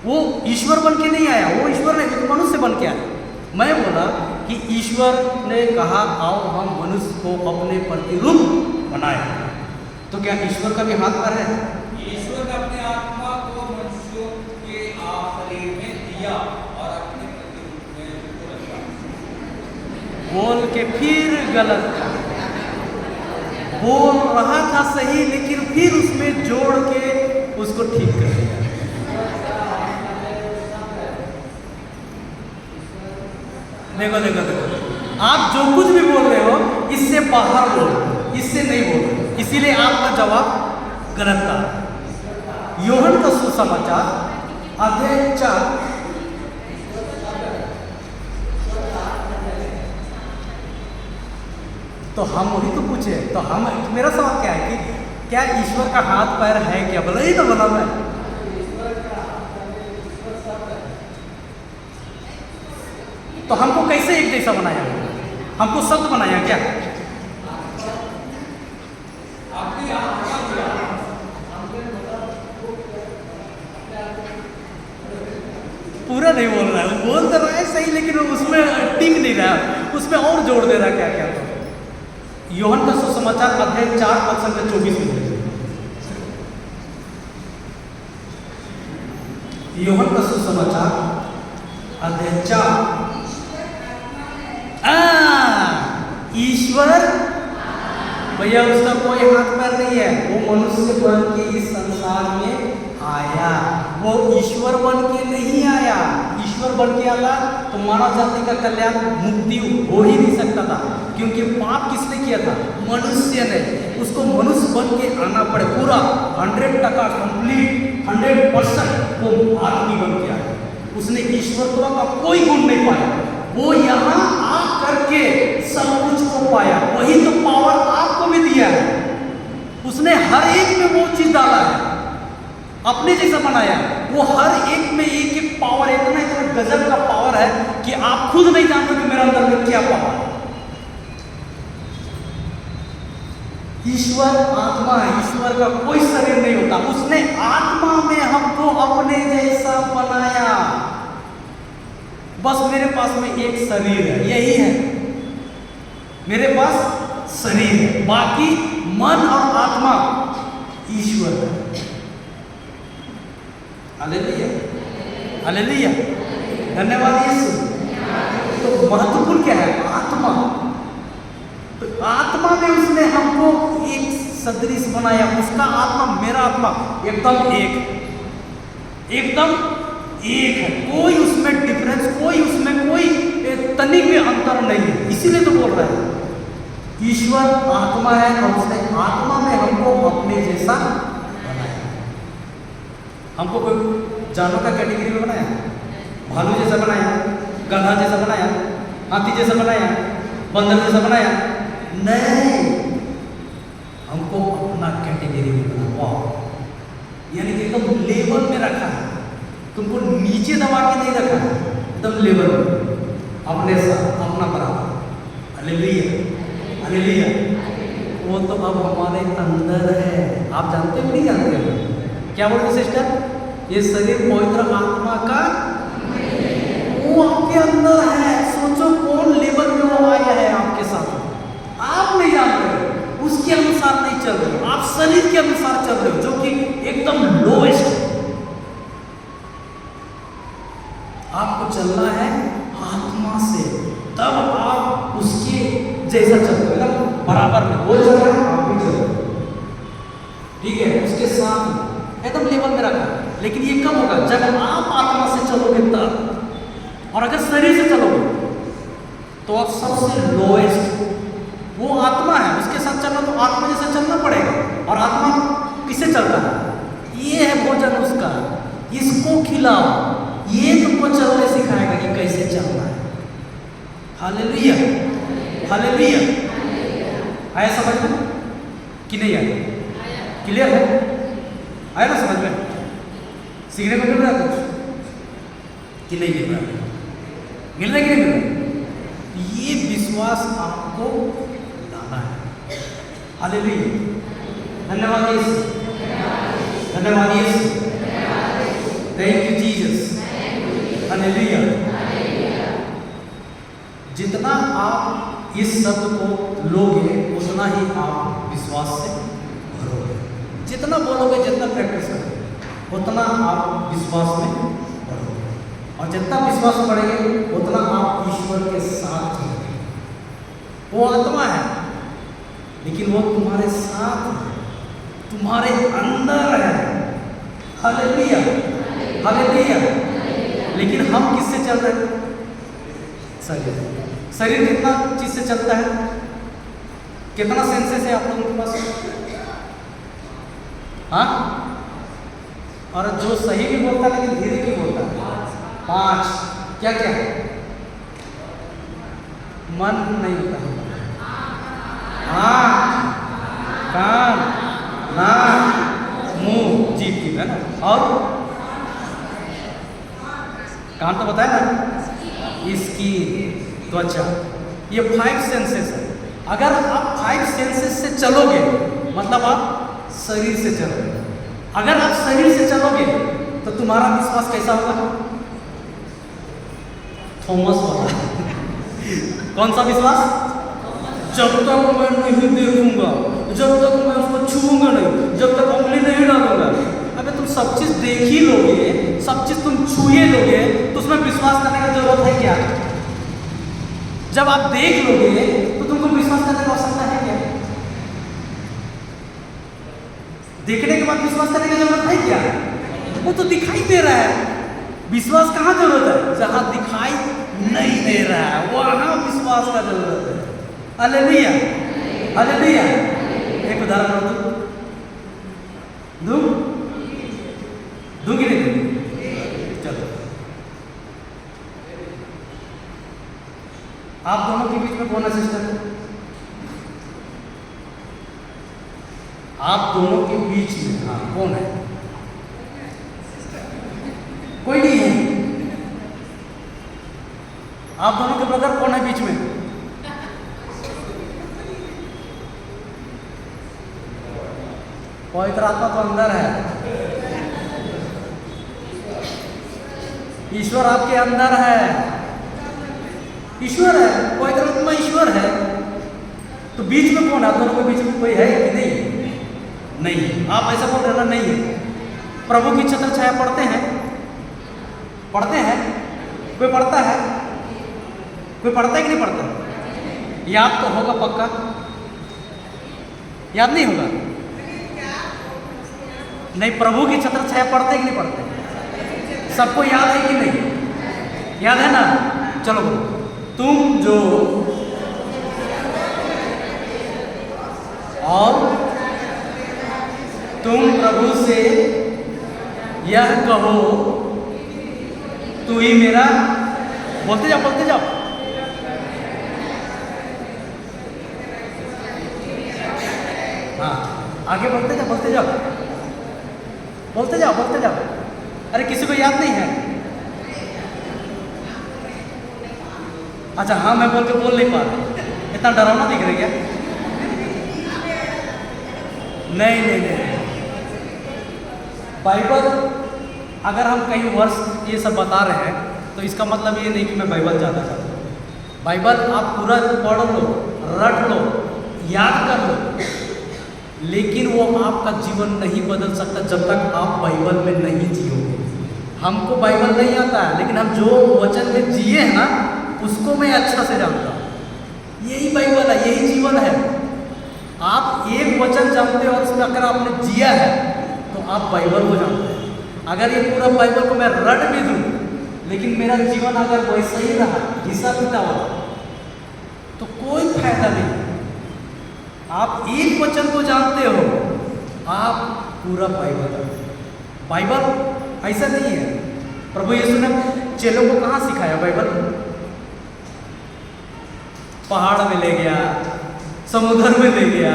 A: वो ईश्वर बन के नहीं आया, वो ईश्वर नहीं, तो मनुष्य बन के आया। मैं बोला कि ईश्वर ने कहा आओ हम मनुष्य को अपने प्रतिरूप बनाए, तो क्या ईश्वर का भी हाथ पर है?
B: ईश्वर ने अपने आत्मा को मनुष्यों के शरीर में दिया और अपने प्रतिरूप में उसको रखा।
A: बोल के फिर गलत का बोल रहा था सही, लेकिन फिर उसमें जोड़ के उसको ठीक कर दिया। देखो देखो देखो, आप जो कुछ भी बोल रहे हो इससे बाहर बोलो, इससे नहीं बोलो, इसीलिए आपका जवाब गलत था। यूहन्ना का सुसमाचार अध्याय 4 तो हम वही तो पूछे, तो हम मेरा सवाल क्या है कि क्या ईश्वर का हाथ पैर है क्या? बोला ही तो बोला मैं। तो हमको कैसे एक जैसा बनाया? हमको शब्द बनाया क्या? पूरा नहीं बोल रहा है, वो बोल तो रहा है सही, लेकिन उसमें टिक नहीं रहा, उसमें और जोड़ दे रहा क्या क्या। तो यूहन्ना का सुसमाचार अध्याय 4 पद संख्या 24 में, यूहन्ना का सुसमाचार अध्याय 4। ईश्वर भैया उसका कोई हाथ पैर नहीं है, वो मनुष्य बन के इस संसार में आया, वो ईश्वर बन के नहीं आया। ईश्वर बन के आया तो मानव जाति का कल्याण मुक्ति हो ही नहीं सकता था, क्योंकि पाप किसने किया था? मनुष्य ने। उसको मनुष्य बन के आना पड़े, पूरा 100% कंप्लीट 100% वो आदमी बन के आया। उसने ईश्वरत्व का कोई गुण नहीं पाया, वो यहाँ आ करके सब कुछ को पाया। वही तो पावर आपको भी दिया है, उसने हर एक में वो चीज डाला है, अपने जैसा बनाया। वो हर एक में एक एक पावर, इतना इतना गजब का पावर है कि आप खुद नहीं जानते कि मेरे अंदर में क्या पावर है। ईश्वर आत्मा है, ईश्वर का कोई शरीर नहीं होता। उसने आत्मा में हमको अपने जैसा बनाया। बस मेरे पास में एक शरीर है, यही है मेरे पास शरीर है, बाकी मन और आत्मा ईश्वर है। हालेलुया, हालेलुया, धन्यवाद यीशु। तो महत्वपूर्ण क्या है? आत्मा। तो आत्मा में उसने हमको एक सदृश बनाया। उसका आत्मा मेरा आत्मा एकदम एकदम एक है, कोई उसमें डिफरेंस, कोई उसमें कोई तनिक भी अंतर नहीं है। इसीलिए तो बोल रहा है ईश्वर आत्मा है और उसने आत्मा में हमको अपने जैसा बनाया। हमको कोई जानवर का कैटेगरी में बनाया, भालू जैसा बनाया, गधा जैसा बनाया, हाथी जैसा बनाया, बंदर जैसा बनाया? नहीं, हमको अपना कैटेगरी में बनाया, यानी कि एकदम लेवल में रखा है। तुमको नीचे दबा के नहीं रखा है, एकदम लेवल में, अपने साथ, अपना बराबर। Hallelujah, hallelujah. वो तो अब हमारे अंदर है। आप जानते हो नहीं जानते हो? क्या बोलते सिस्टर? ये शरीर पवित्र आत्मा का, वो आपके अंदर है। सोचो कौन लेवल में वो आया है आपके साथ। आप नहीं जान रहे हो, उसके अनुसार नहीं चल रहे हो, आप शरीर के अनुसार चल रहे हो, जो कि एकदम लोएस्ट है। आपको चलना है आत्मा से, तब आप उसके जैसा चलते हो, बराबर में। वो चल रहा है, आप भी चल रहे हो, ठीक है, उसके साथ एकदम लेवल में रखा। लेकिन ये कब होगा? जब आप आत्मा से चलोगे तब। और अगर शरीर से चलोगे तो आप सबसे लोएस्ट, वो आत्मा है, उसके साथ चलना तो आत्मा जैसा चलना पड़ेगा। और आत्मा किससे चलता है? ये है भोजन उसका, इसको खिलाओ, ये तुमको चलने सिखाएगा कि कैसे चलना है। Hallelujah, hallelujah. आया समझ में कि नहीं आया? क्लियर है? आया ना समझ में? सीखने को मिल रहा है कुछ कि नहीं मिल रहा है? मिल रहा है कि नहीं मिल रहा है? ये विश्वास आपको लाना है। हालेलुया, धन्यवाद यीशु, धन्यवाद यीशु, थैंक यू जीसस, हालेलुया। जितना आप इस शब्द को लोगे उतना ही आप विश्वास से भरोगे। जितना बोलोगे, जितना प्रैक्टिस करोगे, उतना आप विश्वास में बढ़ोगे, और जितना विश्वास बढ़ेंगे उतना आप ईश्वर के साथ चलोगे। वो आत्मा है, लेकिन वो तुम्हारे साथ है, तुम्हारे अंदर है। Hallelujah, hallelujah. लेकिन हम किससे चल रहे हैं? शरीर। शरीर कितना चीज से चलता है? कितना सेंसेस है आप लोगों के पास? हाँ, और जो सही भी बोलता है लेकिन धीरे भी बोलता है। 5 क्या क्या? मन नहीं होता, आँख, कान, नाक, मुंह, जीभ की है ना, और कान तो बताया ना, इसकी त्वचा। ये 5 सेंसेस है। अगर आप 5 सेंसेस से चलोगे मतलब आप शरीर से चलोगे। अगर आप शरीर से चलोगे तो तुम्हारा विश्वास कैसा होगा? थॉमस वाला। कौन सा विश्वास? जब तक मैं नहीं देखूंगा, जब तक मैं उसको छूऊंगा नहीं, जब तक उंगली नहीं डालूंगा। अबे तुम सब चीज देख ही लोगे, सब चीज तुम छूए लोगे, तो उसमें विश्वास करने की जरूरत है क्या? जब आप देख लोगे तो तुमको विश्वास करने की आवश्यकता है क्या? देखने के बाद विश्वास करने की जरूरत है क्या? वो तो दिखाई दे रहा है। विश्वास कहाँ जरूरत है? जहां दिखाई नहीं दे रहा है वहां विश्वास का जरूरत है। Hallelujah, hallelujah. एक उदाहरण दूं कि नहीं दूं? चलो, आप दोनों के बीच में कौन है सिस्टर? आप दोनों के बीच में हाँ कौन है? कोई नहीं है। आप दोनों के ब्रदर कौन है बीच में? पवित्र आत्मा तो अंदर है। ईश्वर आपके अंदर है। ईश्वर है, पवित्र आत्मा ईश्वर है। तो बीच में कौन है? आप दोनों के बीच में कोई है कि नहीं? नहीं। आप ऐसा बोल रहे ना, नहीं है। प्रभु की छत्र छाया पढ़ते हैं? पढ़ते हैं? कोई पढ़ता है? कोई पढ़ता है कि नहीं पढ़ता? याद तो होगा पक्का। याद नहीं होगा? नहीं। प्रभु की छत्र छाया पढ़ते कि नहीं पढ़ते? सबको याद है कि नहीं? याद है ना? चलो बोलो। तुम जो और तुम प्रभु से यह कहो, तू ही मेरा। बोलते जाओ, बोलते जाओ। हाँ, आगे बढ़ते जाओ, बोलते जाओ, बोलते जाओ, बोलते जाओ। अरे किसी को याद नहीं है? अच्छा हाँ, मैं बोल नहीं पा रहा। इतना डरावना दिख रहा है क्या? नहीं नहीं नहीं। बाइबल अगर हम कई वर्ष ये सब बता रहे हैं तो इसका मतलब ये नहीं कि मैं बाइबल ज़्यादा चाहता हूँ। बाइबल आप पूरा पढ़ लो, रट लो, याद कर लो, लेकिन वो आपका जीवन नहीं बदल सकता जब तक आप बाइबल में नहीं जियोगे। हमको बाइबल नहीं आता है, लेकिन हम जो वचन में जिए हैं ना उसको मैं अच्छा से जानता हूँ। यही बाइबल है, यही जीवन है। आप एक वचन जानते हो और उसमें अगर आपने जिया है तो आप बाइबल को जानते हैं। अगर ये पूरा बाइबल को मैं रट भी दूँ लेकिन मेरा जीवन अगर वैसा ही रहा घिसा पिटा हुआ तो कोई फायदा नहीं। आप एक वचन को जानते हो, आप पूरा बाइबल जानते हो। बाइबल ऐसा नहीं है। प्रभु यीशु ने चेलों को कहाँ सिखाया बाइबल? पहाड़ में ले गया, समुद्र में ले गया,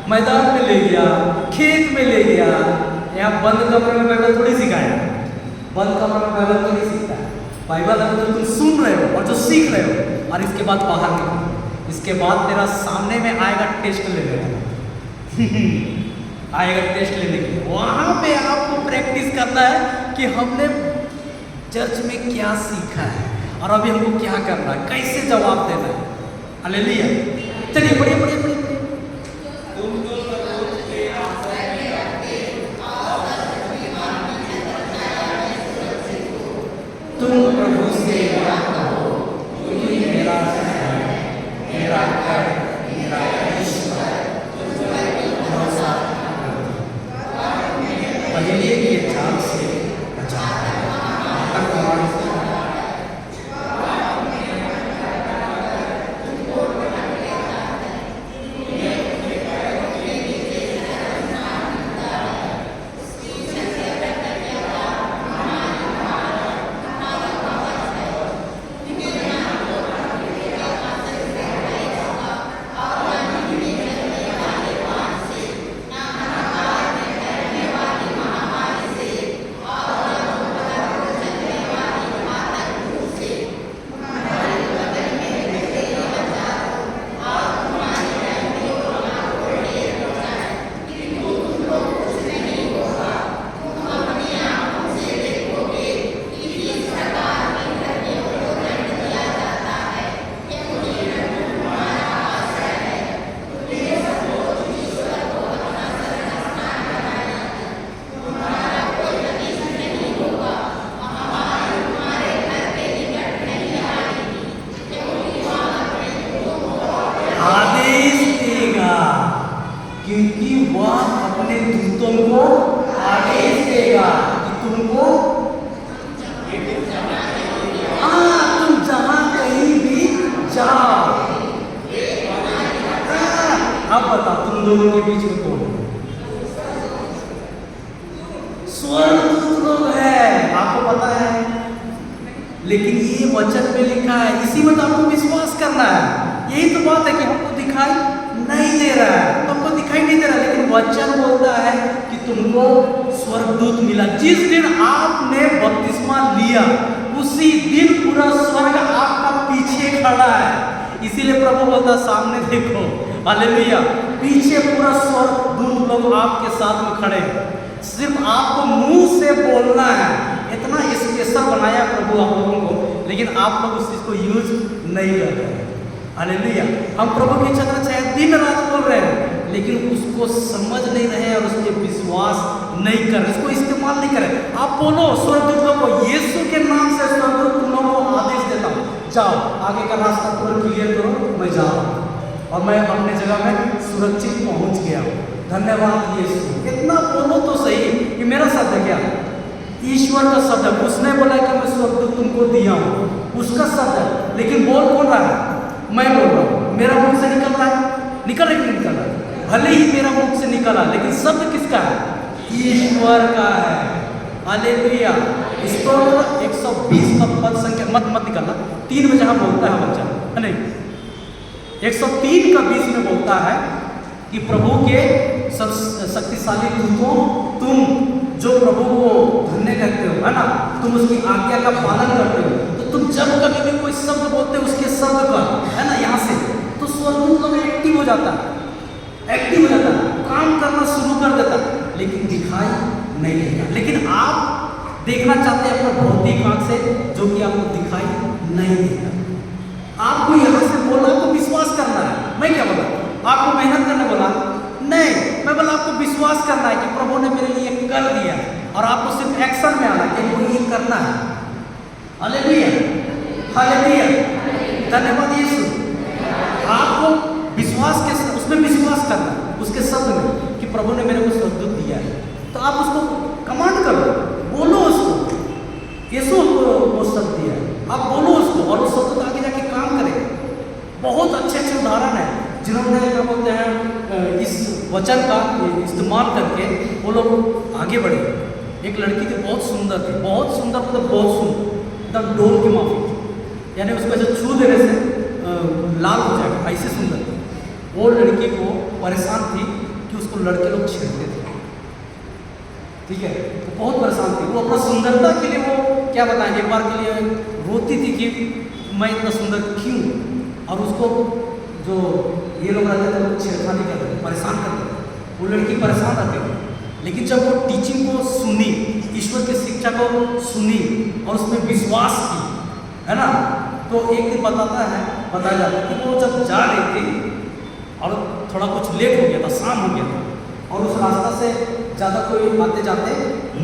A: मैदान में ले गया, खेत में ले गया। यहाँ बंद कमरे में बाइबल थोड़ी सिखाया, बंद कमरे में बाइबल तो नहीं सीखता है। बाइबल अगर तुम सुन रहे हो और जो सीख रहे हो और इसके बाद बाहर निकलो, इसके बाद तेरा सामने में आएगा टेस्ट लेने आएगा टेस्ट लेने के लिए। वहाँ पे आपको प्रैक्टिस करना है कि हमने चर्च में क्या सीखा है और अभी हमको क्या करना है, कैसे जवाब देना है। हालेलुया। चलिए पढ़िए पढ़िए पढ़िए।
B: तुम तो सर्वोच्च के आश्रय में रहते
A: तुम प्रभु से कहो, तू ही मेरा शरण, मेरा कर, मेरा ईश्वर, भरोसा पहले के जाल से बचा क्योंकि वह अपने दूतों को आदेश देगा कि तुमको तुम जहां कहीं भी जाओ। अब बताओ तुम दोनों के बीच में कौन है? स्वर्गदूत लोग है, आपको पता है, लेकिन ये वचन में लिखा है, इसी में तो आपको विश्वास करना है। यही तो बात है कि हमको दिखाई नहीं दे रहा है, तुमको दिखाई नहीं दे रहा, लेकिन वचन बोलता है कि तुमको स्वर्गदूत मिला। जिस दिन आपने बपतिस्मा लिया उसी दिन पूरा स्वर्ग आपका पीछे खड़ा है। इसीलिए प्रभु बोलता सामने देखो, हालेलुया, पीछे पूरा स्वर्गदूत लोग आपके साथ में खड़े हैं। सिर्फ आपको मुंह से बोलना है। इतना स्पेशल बनाया प्रभु आप लोगों को, लेकिन आप लोग उस चीज को यूज नहीं कर रहे हैं। हालेलुया। हम प्रभु की चक्र चाहे दिन रात बोल रहे हैं, लेकिन उसको समझ नहीं रहे और उस पर विश्वास नहीं कर रहे, उसको इस्तेमाल नहीं कर रहे। आप बोलो स्वर्गदूतों को, यीशु के नाम से स्वर्गदूत तुम लोगों को आदेश देता हूँ, जाओ आगे का रास्ता पूरा क्लियर करो, मैं जा रहा हूँ और मैं अपने जगह में सुरक्षित पहुँच गया हूँ। धन्यवाद यीशु। इतना बोलो तो सही कि मेरा शब्द है क्या? ईश्वर का शब्द है। उसने बोला कि मैं स्वर्गदूत तुमको दिया हूँ, उसका शब्द है। लेकिन बोल कौन रहा है? मैं बोल रहा हूँ। मेरा मुख से निकल रहा है, निकल रहा है कि निकल रहा है? भले ही मेरा मुख से निकला, लेकिन शब्द किसका है? ईश्वर का है। हालेलुया। स्तोत्र 120 का पद संख्या मत निकालना, 3 में जहाँ बोलता है बच्चा है नहीं, 103 का 20 में बोलता है कि प्रभु के शक्तिशाली दूतों, तुम जो प्रभु को धन्य कहते हो, है ना, तुम उसकी आज्ञा का पालन करते हो। तो तुम जब कभी भी कोई शब्द बोलते हो उसके शब्द पर, है ना, यहाँ से तो स्वर्गदूत लोग एक्टिव हो जाता है, एक्टिव हो जाता है, काम करना शुरू कर देता है, लेकिन दिखाई नहीं देता। लेकिन आप देखना चाहते हैं अपना भौतिक आंख से, जो कि आपको दिखाई नहीं देता। आपको यहाँ से बोला तो विश्वास करना है। मैं क्या बोला? आपको मेहनत करने बोला नहीं, मैं बोला आपको विश्वास करना है कि प्रभु ने मेरे लिए कर दिया, और आपको सिर्फ एक्शन में आना कि मुझे ये करना है। हालेलुया, हालेलुया, धन्यवाद यीशु। आपको विश्वास के उसमें विश्वास करना, उसके शब्द में कि प्रभु ने मेरे को स्वर्गदूत दिया है, तो आप उसको कमांड करो, बोलो उसको, यीशु को शब्द दिया है, आप बोलो उसको, और उस शब्द आगे जाके काम करेगा। बहुत अच्छे अच्छे उदाहरण है जिन्होंने क्या बोलते हैं इस वचन का इस्तेमाल करके वो लोग आगे बढ़े। एक लड़की थी, बहुत सुंदर मतलब बहुत सुंदर, एकदम डोल की माफी थी, यानी उसको ऐसे छू देने से लाल हो जाएगा, ऐसे सुंदर थी। वो लड़की को परेशान थी कि उसको लड़के लोग छेड़ते थे, ठीक है, तो बहुत परेशान थी वो। अपना सुंदरता के लिए वो क्या बताएं, एक बार के लिए रोती थी कि मैं इतना सुंदर क्यों, और उसको जो ये लोग रहते थे वो छेड़खानी करते थे, परेशान करते थे, वो लड़की परेशान रहती थी। लेकिन जब वो टीचिंग को सुनी, ईश्वर की शिक्षा को सुनी और उसमें विश्वास की, है ना, तो एक दिन बताया जाता है कि वो जब जा रही थी और थोड़ा कुछ लेट हो गया था, शाम हो गया था, और उस रास्ता से ज़्यादा कोई आते जाते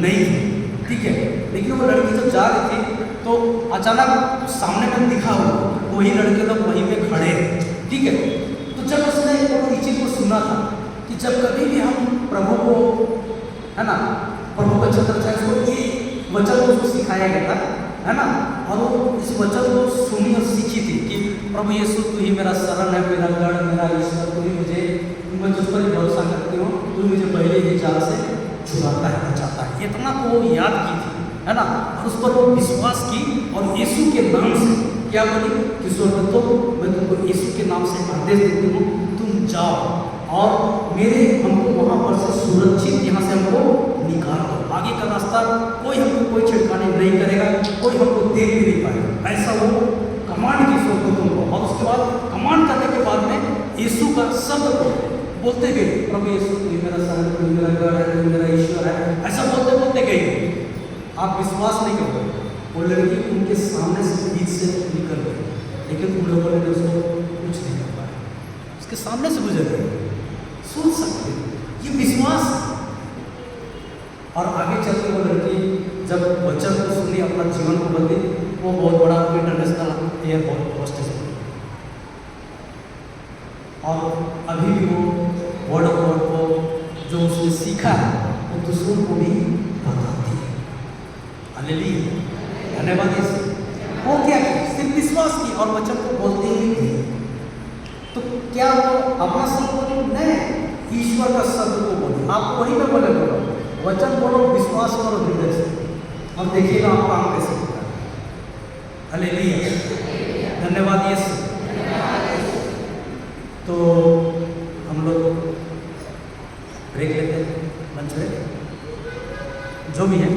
A: नहीं थे, ठीक है। लेकिन वो लड़की जब जा रही थी तो अचानक सामने में दिखा वही लड़के लोग वहीं पे खड़े, ठीक है। तो जब उसने वो टीचिंग को सुना था कि जब कभी भी हम प्रभु को, है ना, प्रभु का छत्र छाया, उसको ये वचन को उसको सिखाया गया था, है ना, और वो इस वचन को सुनी और सीखी थी कि प्रभु यीशु तू ही मेरा शरण है, मेरा गढ़, मेरा ईश्वर, तू ही मैं तुझ पर भरोसा करती हूँ, तू मुझे पहले ही जाल से छुड़ाता है, बचाता है, इतना को वो याद की थी, है ना, और उस पर वो विश्वास की और यीशु के नाम से क्या बोली कि स्वर्गदूतों मैं तुमको यीशु के नाम से आदेश देती हूँ, तुम जाओ और हमको वहाँ पर से सुरक्षित यहाँ से हमको निकाल दो, आगे का रास्ता कोई छिड़कानी नहीं करेगा, कोई हमको देख भी नहीं पाएगा, ऐसा वो कमांड की स्वर्गदूतों को। और उसके बाद कमांड करने के बाद में यीशु का शब्द को बोलते गए, प्रभु यीशु तू मेरा शरण, तू मेरा गढ़ है, तू मेरा ईश्वर है, ऐसा बोलते बोलते गए। आप विश्वास नहीं करोगे, वो लड़की उनके सामने से बीच से निकल गई, लेकिन उन लोगों ने उसको कुछ नहीं कर पाया, उसके सामने से गुजर गए। सोच सकते ये विश्वास। और आगे चलकर वो लड़की जब वचन को सुनी, अपना जीवन को बदली, वो बहुत बड़ा इंटरनेशनल एयरपोर्ट होस्टेस बनी, और अभी भी वो वर्ड ऑफ गॉड को जो उसने सीखा है वो दूसरों को भी बताती है। हालेलुया, धन्यवाद यीशु। वो क्या की, सिर्फ विश्वास की और वचन को बोलते ही थी। तो क्या वो अपना शब्द बोले? नहीं, ईश्वर का शब्द को बोले। आप वही में बोले, बोलो वचन बोलो, विश्वास करो हृदय से, और देखिएगा आप काम कैसे होता है। हालेलुया, धन्यवाद यीशु। तो हम लोग ब्रेक लेते हैं, लंच ब्रेक, जो भी है।